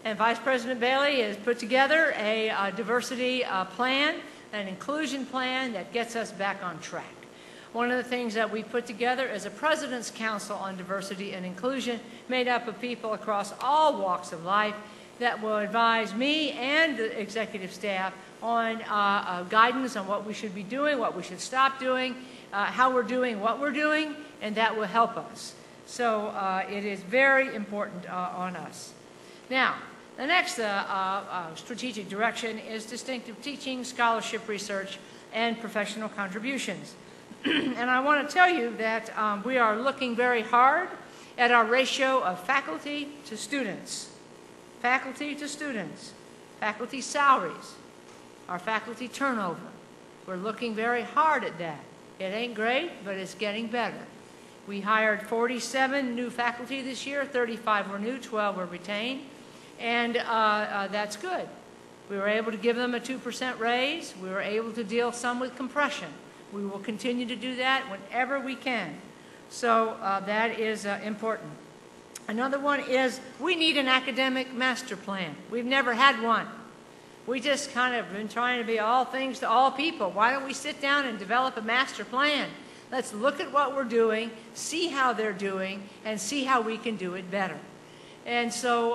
And Vice President Bailey has put together a diversity plan, an inclusion plan that gets us back on track. One of the things that we put together is a President's Council on Diversity and Inclusion made up of people across all walks of life that will advise me and the executive staff on guidance on what we should be doing, what we should stop doing, how we're doing what we're doing, and that will help us. So it is very important on us. Now, the next strategic direction is distinctive teaching, scholarship research, and professional contributions. And I want to tell you that we are looking very hard at our ratio of faculty to students. Faculty to students, faculty salaries, our faculty turnover. We're looking very hard at that. It ain't great, but it's getting better. We hired 47 new faculty this year, 35 were new, 12 were retained, and that's good. We were able to give them a 2% raise. We were able to deal some with compression. We will continue to do that whenever we can. So that is important. Another one is we need an academic master plan. We've never had one. We just kind of been trying to be all things to all people. Why don't we sit down and develop a master plan? Let's look at what we're doing, see how they're doing, and see how we can do it better. And so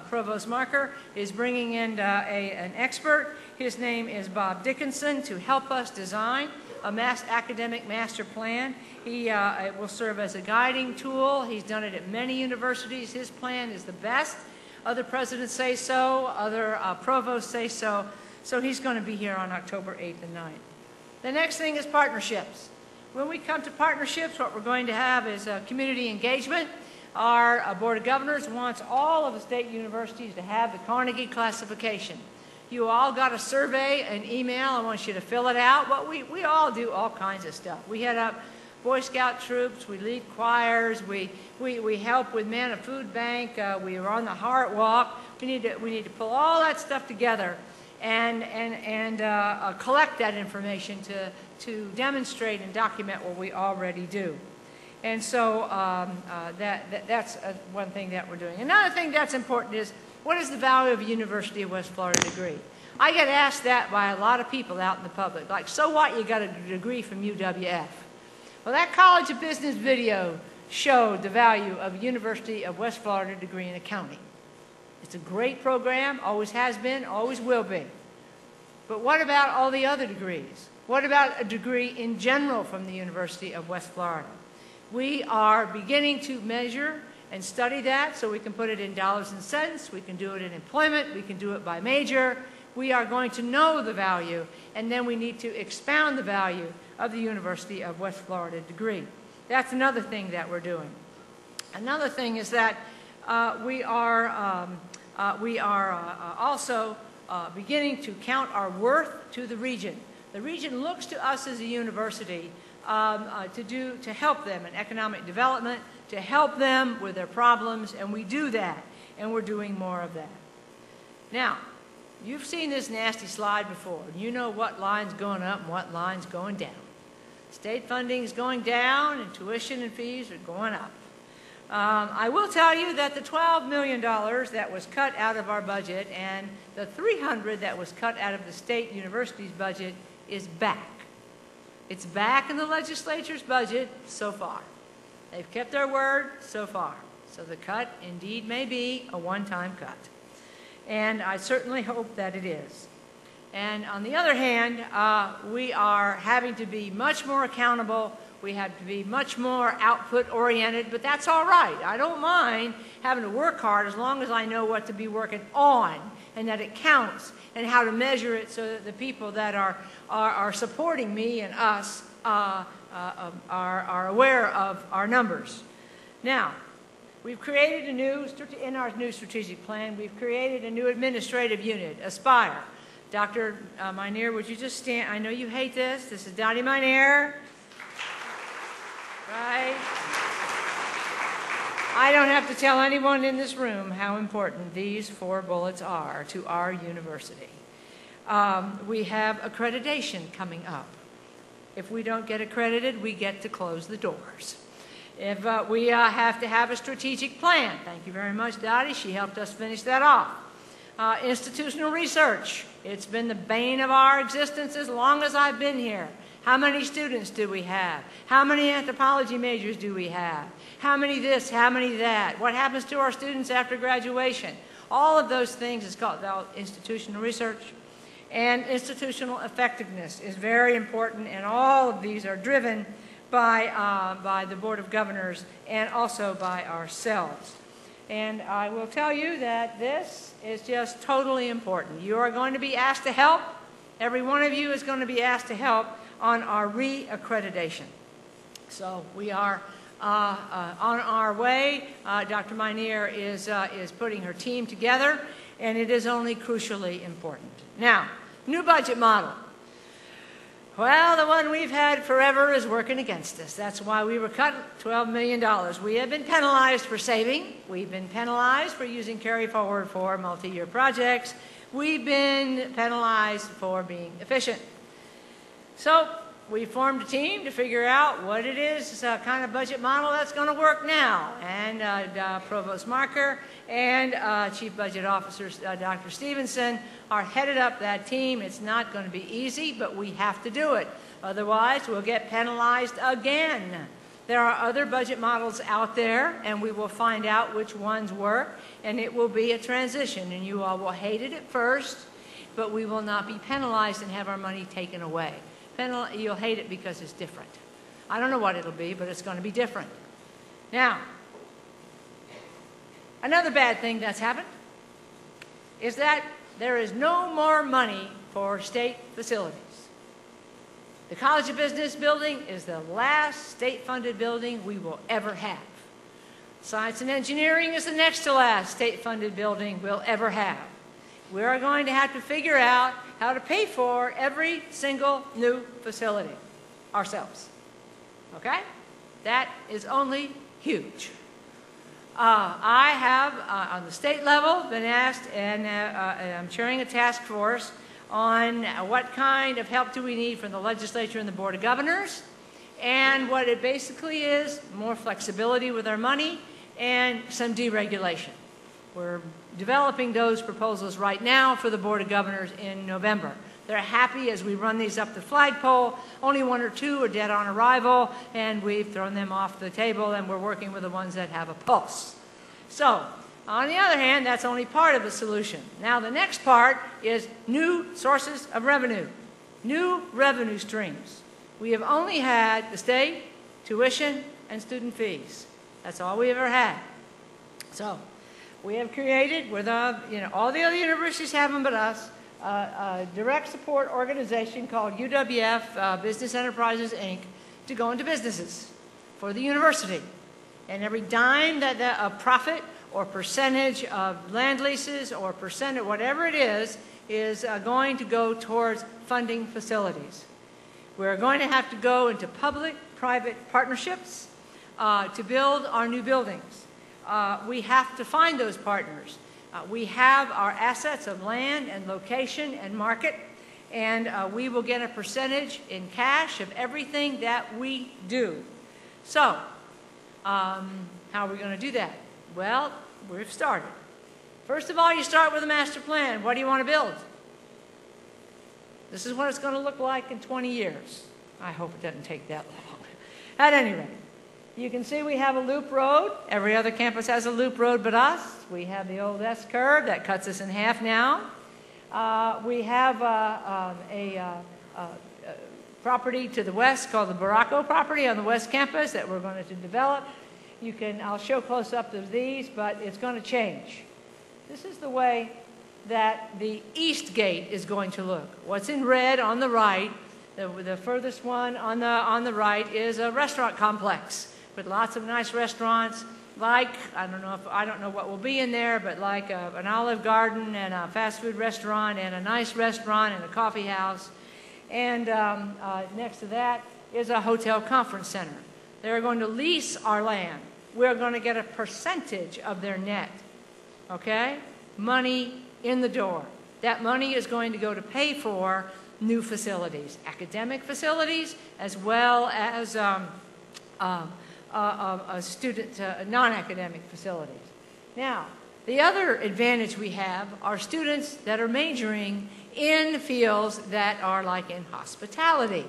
Provost Marker is bringing in an expert. His name is Bob Dickinson to help us design a academic master plan. He will serve as a guiding tool. He's done it at many universities. His plan is the best. Other presidents say so. Other provosts say so. So he's going to be here on October 8th and 9th. The next thing is partnerships. When we come to partnerships, what we're going to have is community engagement. Our Board of Governors wants all of the state universities to have the Carnegie classification. You all got a survey, an email. I want you to fill it out. We all do all kinds of stuff. We had Boy Scout troops, we lead choirs, we help with Man a Food Bank, we are on the Heart Walk. We need to pull all that stuff together and collect that information to demonstrate and document what we already do. And so that's one thing that we're doing. Another thing that's important is, what is the value of a University of West Florida degree? I get asked that by a lot of people out in the public, like, so what, you got a degree from UWF? Well, that College of Business video showed the value of a University of West Florida degree in accounting. It's a great program, always has been, always will be. But what about all the other degrees? What about a degree in general from the University of West Florida? We are beginning to measure and study that so we can put it in dollars and cents, we can do it in employment, we can do it by major. We are going to know the value, and then we need to expound the value of the University of West Florida degree. That's another thing that we're doing. Another thing is that we are also beginning to count our worth to the region. The region looks to us as a university to help them in economic development, to help them with their problems, and we do that, and we're doing more of that. Now, you've seen this nasty slide before. You know what line's going up and what line's going down. State funding is going down, and tuition and fees are going up. I will tell you that the $12 million that was cut out of our budget and the $300 that was cut out of the state university's budget is back. It's back in the legislature's budget so far. They've kept their word so far. So the cut indeed may be a one-time cut. And I certainly hope that it is. And on the other hand, we are having to be much more accountable. We have to be much more output-oriented, but that's all right. I don't mind having to work hard as long as I know what to be working on and that it counts and how to measure it so that the people that are supporting me and us are aware of our numbers. Now, we've created in our new strategic plan, we've created a new administrative unit, Aspire. Dr. Minear, would you just stand? I know you hate this. This is Dottie Minear. Right? I don't have to tell anyone in this room how important these 4 bullets are to our university. We have accreditation coming up. If we don't get accredited, we get to close the doors. If we have to have a strategic plan. Thank you very much, Dottie. She helped us finish that off. Institutional research. It's been the bane of our existence as long as I've been here. How many students do we have? How many anthropology majors do we have? How many this, how many that? What happens to our students after graduation? All of those things is called institutional research. And institutional effectiveness is very important, and all of these are driven by the Board of Governors and also by ourselves. And I will tell you that this is just totally important. You are going to be asked to help. Every one of you is going to be asked to help on our re-accreditation. So we are on our way. Dr. Minear is putting her team together, and it is only crucially important. Now, new budget model. Well, the one we've had forever is working against us. That's why we were cut $12 million. We have been penalized for saving. We've been penalized for using carry forward for multi-year projects. We've been penalized for being efficient. So we formed a team to figure out what it is, kind of budget model that's going to work now. And Provost Marker and Chief Budget Officer Dr. Stevenson are headed up that team. It's not going to be easy, but we have to do it. Otherwise, we'll get penalized again. There are other budget models out there, and we will find out which ones work, and it will be a transition. And you all will hate it at first, but we will not be penalized and have our money taken away. You'll hate it because it's different. I don't know what it'll be, but it's going to be different. Now, another bad thing that's happened is that there is no more money for state facilities. The College of Business building is the last state-funded building we will ever have. Science and Engineering is the next to last state-funded building we'll ever have. We are going to have to figure out how to pay for every single new facility ourselves. Okay? That is only huge. I have, on the state level, been asked, and I'm chairing a task force on what kind of help do we need from the legislature and the Board of Governors, and what it basically is, more flexibility with our money and some deregulation. We're developing those proposals right now for the Board of Governors in November. They're happy as we run these up the flagpole. Only 1 or 2 are dead on arrival, and we've thrown them off the table, and we're working with the ones that have a pulse. So, on the other hand, that's only part of the solution. Now, the next part is new sources of revenue, new revenue streams. We have only had the state, tuition, and student fees. That's all we ever had. So, we have created, with all the other universities have them but us, a direct support organization called UWF Business Enterprises, Inc., to go into businesses for the university. And every dime that a profit or percentage of land leases or percentage, whatever it is going to go towards funding facilities. We're going to have to go into public-private partnerships to build our new buildings. We have to find those partners. We have our assets of land and location and market, and we will get a percentage in cash of everything that we do. So, how are we going to do that? Well, we've started. First of all, you start with a master plan. What do you want to build? This is what it's going to look like in 20 years. I hope it doesn't take that long. At any rate, you can see we have a loop road. Every other campus has a loop road but us. We have the old S-curve that cuts us in half now. We have a property to the west called the Baracco property on the west campus that we're going to develop. I'll show close-up of these, but it's going to change. This is the way that the east gate is going to look. What's in red on the right, the furthest one on the right, is a restaurant complex with lots of nice restaurants, like, I don't know what will be in there, but like an Olive Garden and a fast food restaurant and a nice restaurant and a coffee house. And next to that is a hotel conference center. They're going to lease our land. We're going to get a percentage of their net, okay? Money in the door. That money is going to go to pay for new facilities, academic facilities, as well as non-academic facilities. Now, the other advantage we have are students that are majoring in fields that are like in hospitality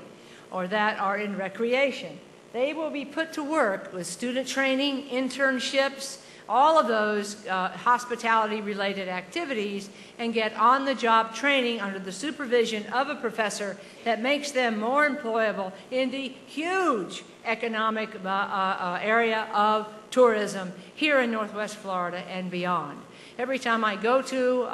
or that are in recreation. They will be put to work with student training, internships, all of those hospitality-related activities, and get on-the-job training under the supervision of a professor that makes them more employable in the huge economic area of tourism here in Northwest Florida and beyond. Every time I go to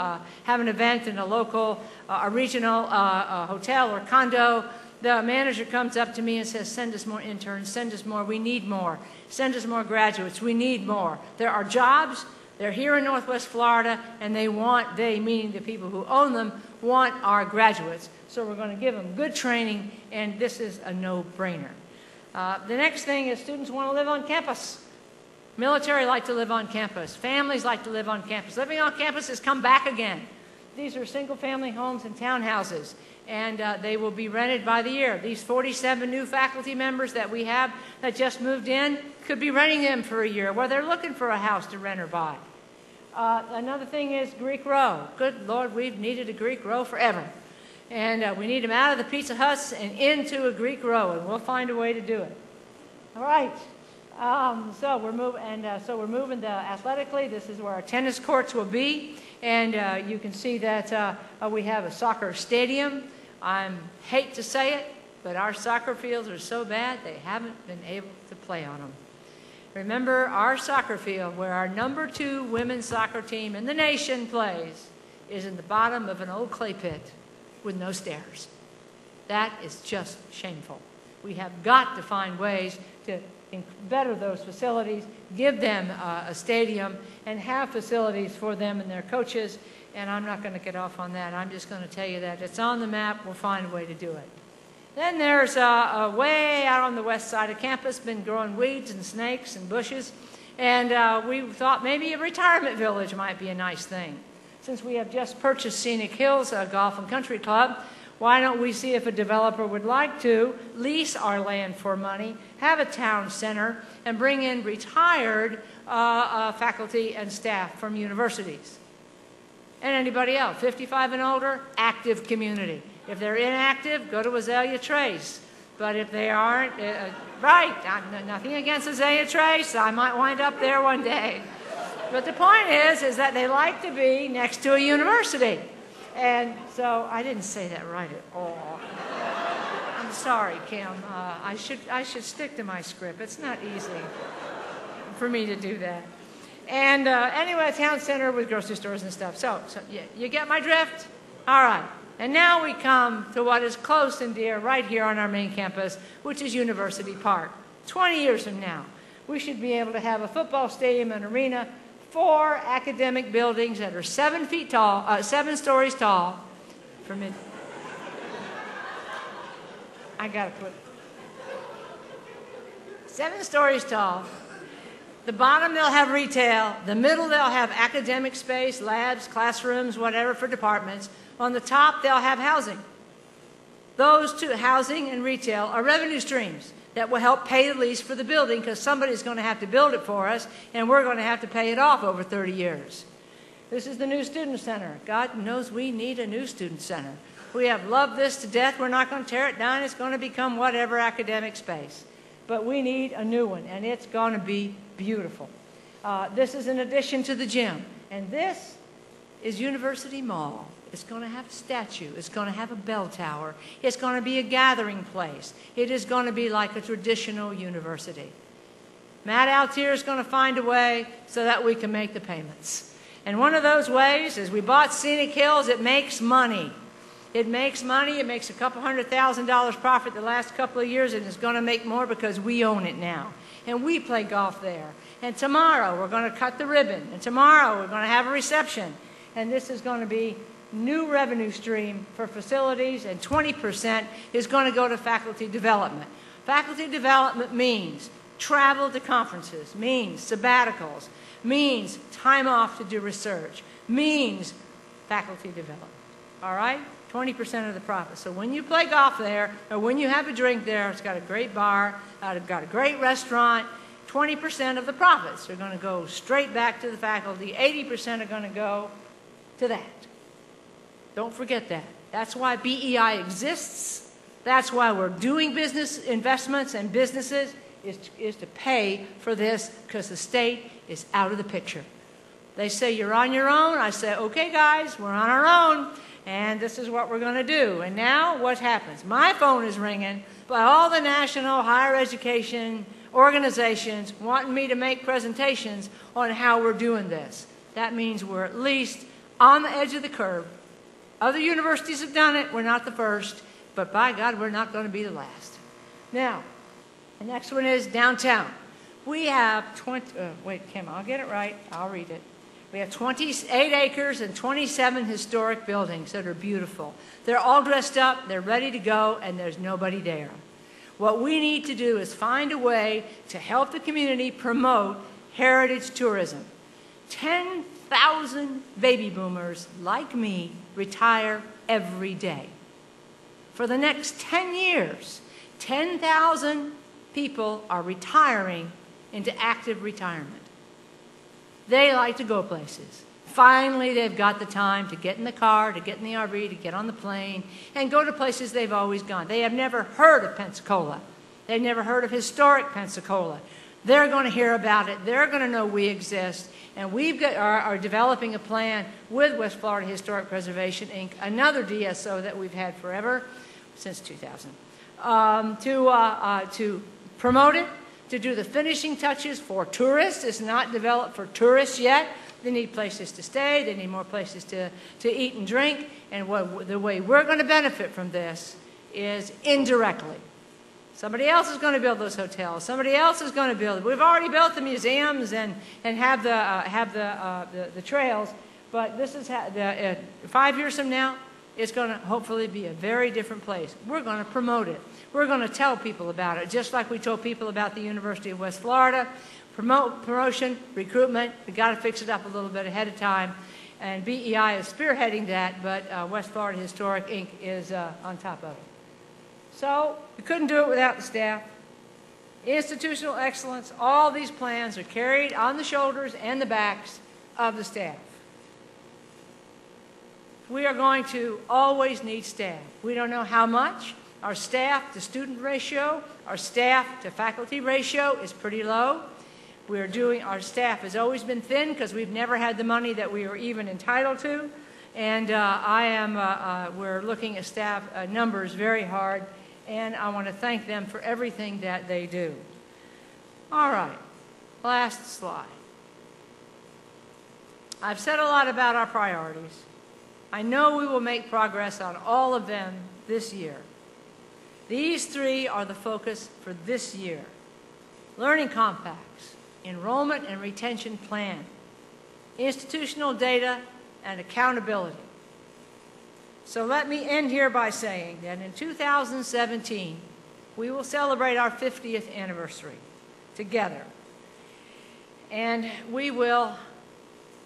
have an event in a local, a regional hotel or condo, the manager comes up to me and says, send us more interns, send us more, we need more. Send us more graduates, we need more. There are jobs, they're here in Northwest Florida, and they, meaning the people who own them, want our graduates. So we're going to give them good training, and this is a no-brainer. The next thing is students want to live on campus. Military like to live on campus. Families like to live on campus. Living on campus has come back again. These are single-family homes and townhouses, and they will be rented by the year. These 47 new faculty members that we have that just moved in could be renting them for a year while they're looking for a house to rent or buy. Another thing is Greek Row. Good Lord, we've needed a Greek Row forever. And we need them out of the Pizza Huts and into a Greek Row, and we'll find a way to do it. All right. So we're moving athletically. This is where our tennis courts will be. And you can see that we have a soccer stadium. I hate to say it, but our soccer fields are so bad they haven't been able to play on them. Remember, our soccer field, where our #2 women's soccer team in the nation plays, is in the bottom of an old clay pit with no stairs. That is just shameful. We have got to find ways to better those facilities, give them a stadium, and have facilities for them and their coaches. And I'm not going to get off on that. I'm just going to tell you that it's on the map. We'll find a way to do it. Then there's way out on the west side of campus, been growing weeds and snakes and bushes. And we thought maybe a retirement village might be a nice thing. Since we have just purchased Scenic Hills Golf and Country Club, why don't we see if a developer would like to lease our land for money, have a town center, and bring in retired faculty and staff from universities. And anybody else, 55 and older, active community. If they're inactive, go to Azalea Trace. But if they aren't, right, nothing against Azalea Trace, I might wind up there one day. But the point is that they like to be next to a university. And so I didn't say that right at all. I'm sorry, Kim. I should stick to my script. It's not easy for me to do that. And anyway, a town center with grocery stores and stuff. So yeah, you get my drift? All right. And now we come to what is close and dear right here on our main campus, which is University Park. 20 years from now, we should be able to have a football stadium and arena, 4 academic buildings that are 7 stories tall. I gotta put 7 stories tall. The bottom they'll have retail. The middle they'll have academic space, labs, classrooms, whatever for departments. On the top they'll have housing. Those two, housing and retail, are revenue streams that will help pay the lease for the building because somebody's going to have to build it for us and we're going to have to pay it off over 30 years. This is the new student center. God knows we need a new student center. We have loved this to death. We're not going to tear it down. It's going to become whatever academic space. But we need a new one, and it's going to be beautiful. This is in addition to the gym. And this is University Mall. It's going to have a statue. It's going to have a bell tower. It's going to be a gathering place. It is going to be like a traditional university. Matt Altier is going to find a way so that we can make the payments. And one of those ways is we bought Scenic Hills. It makes money. It makes money. It makes a couple $100,000 profit the last couple of years, and it's going to make more because we own it now. And we play golf there. And tomorrow we're going to cut the ribbon. And tomorrow we're going to have a reception. And this is going to be new revenue stream for facilities, and 20% is going to go to faculty development. Faculty development means travel to conferences, means sabbaticals, means time off to do research, means faculty development. All right? 20% of the profit. So when you play golf there, or when you have a drink there, it's got a great bar, it's got a great restaurant, 20% of the profits are going to go straight back to the faculty, 80% are going to go to that. Don't forget that. That's why BEI exists. That's why we're doing business investments and businesses is to pay for this because the state is out of the picture. They say you're on your own. I say, okay, guys, we're on our own, and this is what we're going to do. And now what happens? My phone is ringing by all the national higher education organizations wanting me to make presentations on how we're doing this. That means we're at least on the edge of the curve. Other universities have done it. We're not the first. But by God, we're not going to be the last. Now, the next one is downtown. We have wait, Kim, I'll get it right. I'll read it. We have 28 acres and 27 historic buildings that are beautiful. They're all dressed up. They're ready to go, and there's nobody there. What we need to do is find a way to help the community promote heritage tourism. 10,000 baby boomers like me retire every day. For the next 10 years, 10,000 people are retiring into active retirement. They like to go places. Finally, they've got the time to get in the car, to get in the RV, to get on the plane, and go to places they've always gone. They have never heard of Pensacola. They've never heard of historic Pensacola. They're going to hear about it. They're going to know we exist. And we are developing a plan with West Florida Historic Preservation, Inc., another DSO that we've had forever, since 2000, to promote it, to do the finishing touches for tourists. It's not developed for tourists yet. They need places to stay. They need more places to eat and drink. And the way we're going to benefit from this is indirectly. Somebody else is going to build those hotels. Somebody else is going to build it. We've already built the museums and have the trails, but this is 5 years from now. it's going to hopefully be a very different place. We're going to promote it. We're going to tell people about it, just like we told people about the University of West Florida. Promotion, recruitment, we've got to fix it up a little bit ahead of time. And BEI is spearheading that, but West Florida Historic, Inc. is on top of it. So we couldn't do it without the staff. Institutional excellence, all these plans are carried on the shoulders and the backs of the staff. We are going to always need staff. We don't know how much. Our staff to student ratio, our staff to faculty ratio is pretty low. Our staff has always been thin because we've never had the money that we were even entitled to. And we're looking at staff numbers very hard, and I want to thank them for everything that they do. All right, last slide. I've said a lot about our priorities. I know we will make progress on all of them this year. These three are the focus for this year. Learning compacts, enrollment and retention plan, institutional data, and accountability. So let me end here by saying that in 2017, we will celebrate our 50th anniversary together. And we will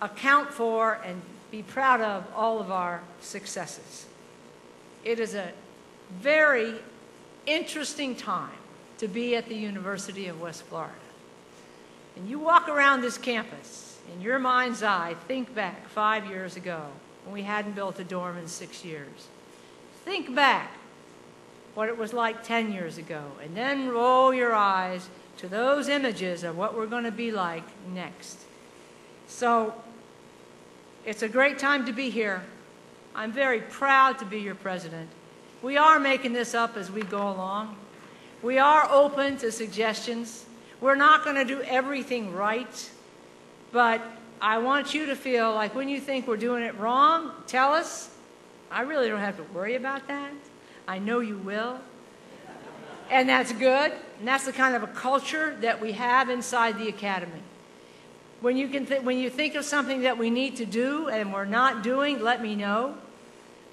account for and be proud of all of our successes. It is a very interesting time to be at the University of West Florida. And you walk around this campus, in your mind's eye, think back 5 years ago when we hadn't built a dorm in 6 years. Think back what it was like 10 years ago, and then roll your eyes to those images of what we're going to be like next. So it's a great time to be here. I'm very proud to be your president. We are making this up as we go along. We are open to suggestions. We're not going to do everything right, but I want you to feel like when you think we're doing it wrong, tell us. I really don't have to worry about that. I know you will. And that's good. And that's the kind of a culture that we have inside the academy. When you think of something that we need to do and we're not doing, let me know.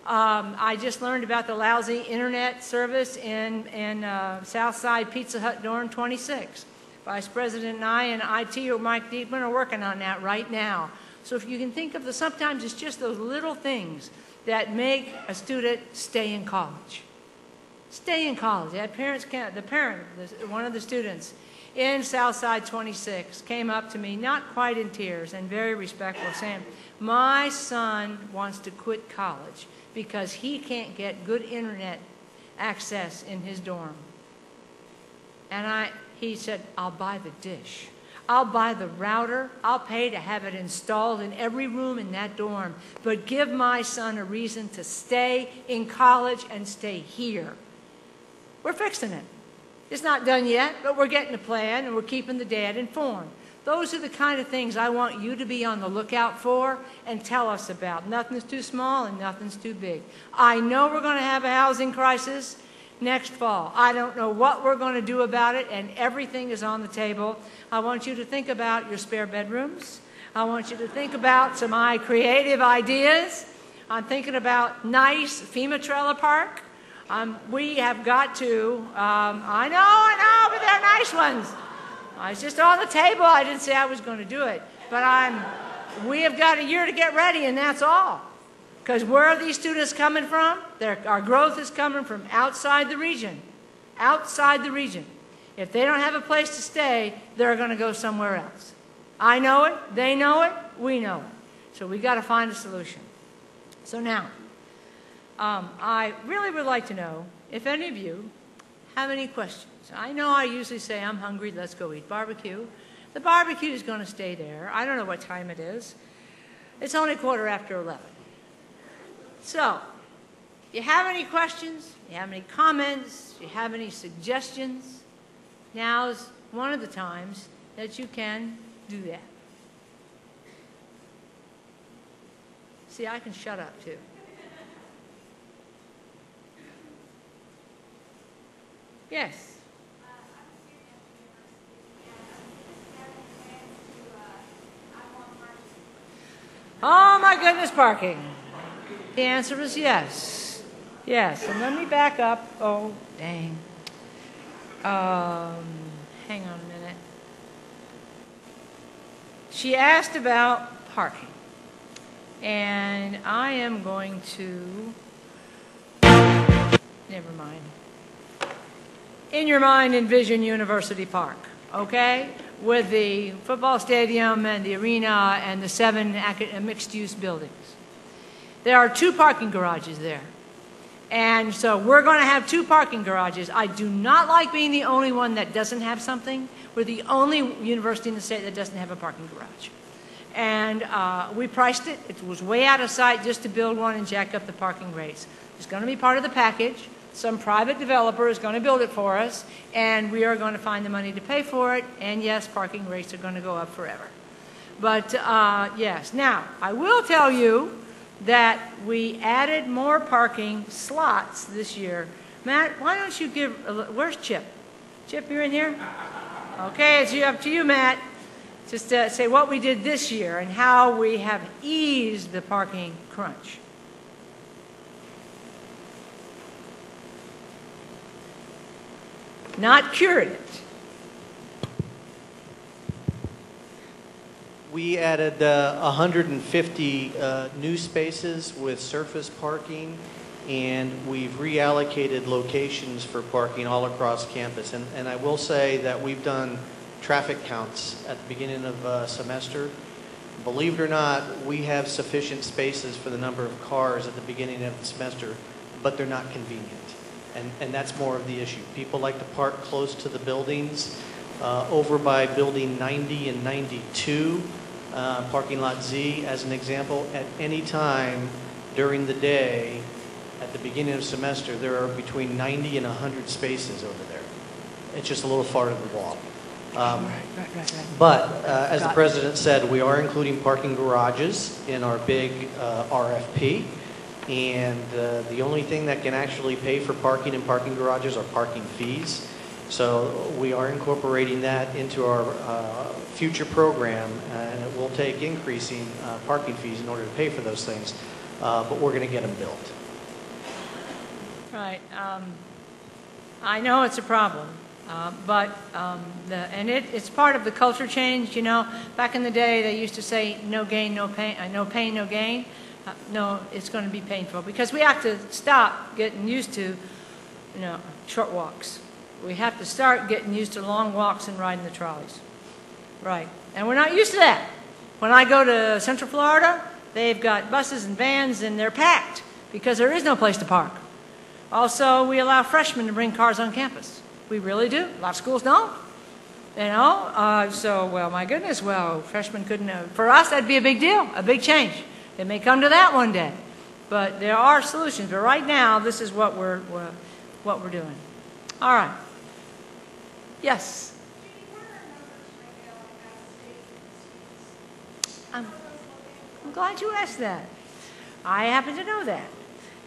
I just learned about the lousy internet service in Southside Pizza Hut Dorm 26. Vice President and I and IT or Mike Diekman are working on that right now. So if you can think of sometimes it's just those little things that make a student stay in college. Stay in college. One of the students in Southside 26 came up to me, not quite in tears and very respectful, saying, my son wants to quit college because he can't get good internet access in his dorm. And he said, I'll buy the dish. I'll buy the router. I'll pay to have it installed in every room in that dorm. But give my son a reason to stay in college and stay here. We're fixing it. It's not done yet, but we're getting a plan and we're keeping the dad informed. Those are the kind of things I want you to be on the lookout for and tell us about. Nothing's too small and nothing's too big. I know we're going to have a housing crisis next fall. I don't know what we're going to do about it, and everything is on the table. I want you to think about your spare bedrooms. I want you to think about some creative ideas. I'm thinking about nice FEMA trailer park. We have got to, I know, but they're nice ones. It's just on the table. I didn't say I was going to do it. But we have got a year to get ready, and that's all. Because where are these students coming from? Our growth is coming from outside the region. Outside the region. If they don't have a place to stay, they're going to go somewhere else. I know it. They know it. We know it. So we've got to find a solution. So now, I really would like to know if any of you have any questions. I know I usually say, I'm hungry, let's go eat barbecue. The barbecue is going to stay there. I don't know what time it is. It's only 11:15. So, you have any questions? You have any comments? You have any suggestions? Now's one of the times that you can do that. See, I can shut up too. Yes. Oh my goodness, parking. The answer is yes. Yes, and let me back up. Oh, dang. Hang on a minute. She asked about parking. And I am going to, never mind. In your mind, envision University Park, okay? With the football stadium and the arena and the 7 mixed-use buildings. There are 2 parking garages there. And so we're going to have 2 parking garages. I do not like being the only one that doesn't have something. We're the only university in the state that doesn't have a parking garage. And we priced it. It was way out of sight just to build one and jack up the parking rates. It's going to be part of the package. Some private developer is going to build it for us, and we are going to find the money to pay for it. And yes, parking rates are going to go up forever. But yes, now I will tell you that we added more parking slots this year. Matt, why don't you give, where's Chip? Chip, you're in here? Okay, it's up to you, Matt. Just to say what we did this year and how we have eased the parking crunch. Not cured it. We added 150 new spaces with surface parking, and we've reallocated locations for parking all across campus. And I will say that we've done traffic counts at the beginning of semester. Believe it or not, we have sufficient spaces for the number of cars at the beginning of the semester, but they're not convenient. And that's more of the issue. People like to park close to the buildings. Over by building 90 and 92, parking lot Z, as an example, at any time during the day, at the beginning of semester, there are between 90 and 100 spaces over there. It's just a little farther to walk. But as the president said, we are including parking garages in our big RFP. And the only thing that can actually pay for parking in parking garages are parking fees. So we are incorporating that into our future program, and it will take increasing parking fees in order to pay for those things. But we're going to get them built. Right. I know it's a problem. It's part of the culture change. You know, back in the day, they used to say, no gain, no pain, no pain, no gain. No, it's going to be painful because we have to stop getting used to, you know, short walks. We have to start getting used to long walks and riding the trolleys. Right. And we're not used to that. When I go to Central Florida, they've got buses and vans and they're packed because there is no place to park. Also, we allow freshmen to bring cars on campus. We really do. A lot of schools don't. You know, well, my goodness, well, freshmen couldn't, for us, that'd be a big deal, a big change. It may come to that one day, but there are solutions. But right now, this is what we're doing. All right. Yes. I'm glad you asked that. I happen to know that.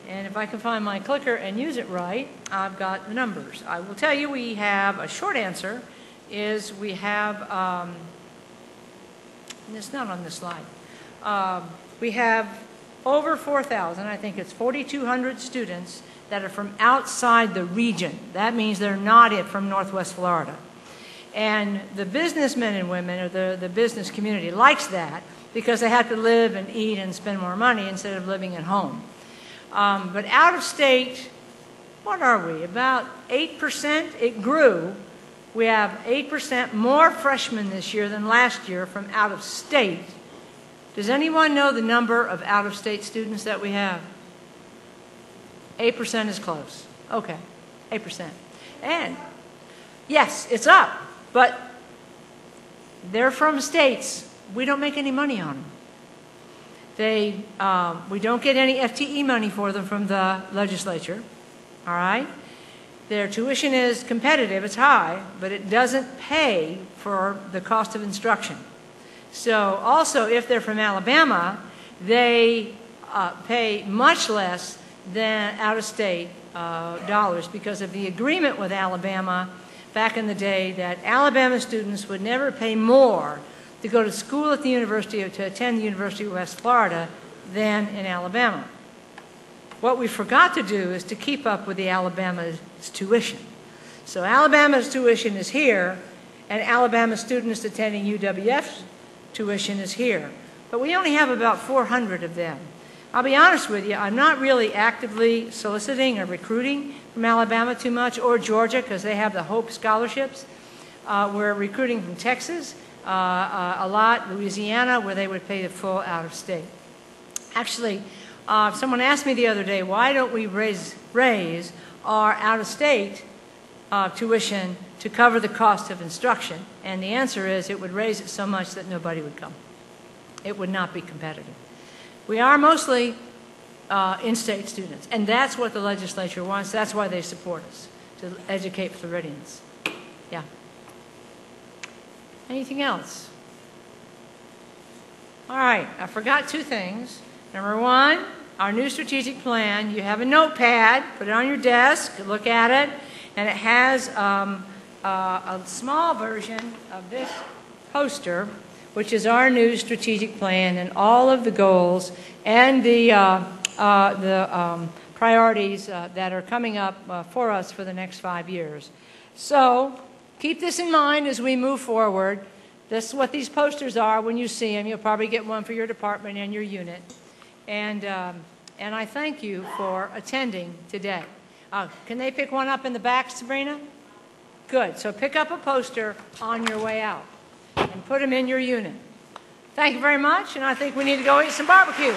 And if I can find my clicker and use it right, I've got the numbers. I will tell you we have a short answer is we have, and it's not on this slide, we have over 4,000, I think it's 4,200 students that are from outside the region. That means they're not from Northwest Florida. And the businessmen and women, or the business community, likes that because they have to live and eat and spend more money instead of living at home. But out of state, what are we, about 8%? It grew. We have 8% more freshmen this year than last year from out of state. Does anyone know the number of out-of-state students that we have? 8% is close. Okay, 8%. And yes, it's up, but they're from states. We don't make any money on them. We don't get any FTE money for them from the legislature, all right? Their tuition is competitive, it's high, but it doesn't pay for the cost of instruction. So also, if they're from Alabama, they pay much less than out-of-state dollars because of the agreement with Alabama back in the day that Alabama students would never pay more to go to school at the university or to attend the University of West Florida than in Alabama. what we forgot to do is to keep up with the Alabama's tuition. So Alabama's tuition is here, and Alabama students attending UWF's tuition is here. But we only have about 400 of them. I'll be honest with you, I'm not really actively soliciting or recruiting from Alabama too much, or Georgia, because they have the Hope scholarships. We're recruiting from Texas, a lot, Louisiana, where they would pay the full out-of-state. Actually, someone asked me the other day, why don't we raise our out-of-state tuition to cover the cost of instruction? And the answer is it would raise it so much that nobody would come. It would not be competitive. We are mostly in-state students, and that's what the legislature wants. That's why they support us, to educate Floridians. Yeah. Anything else? All right, I forgot two things. Number one, our new strategic plan. You have a notepad, put it on your desk, look at it, and it has a small version of this poster, which is our new strategic plan and all of the goals and the priorities that are coming up for us for the next 5 years. So keep this in mind as we move forward. This is what these posters are when you see them. You'll probably get one for your department and your unit. And I thank you for attending today. Can they pick one up in the back, Sabrina? Good. So pick up a poster on your way out and put them in your unit. Thank you very much, and I think we need to go eat some barbecue.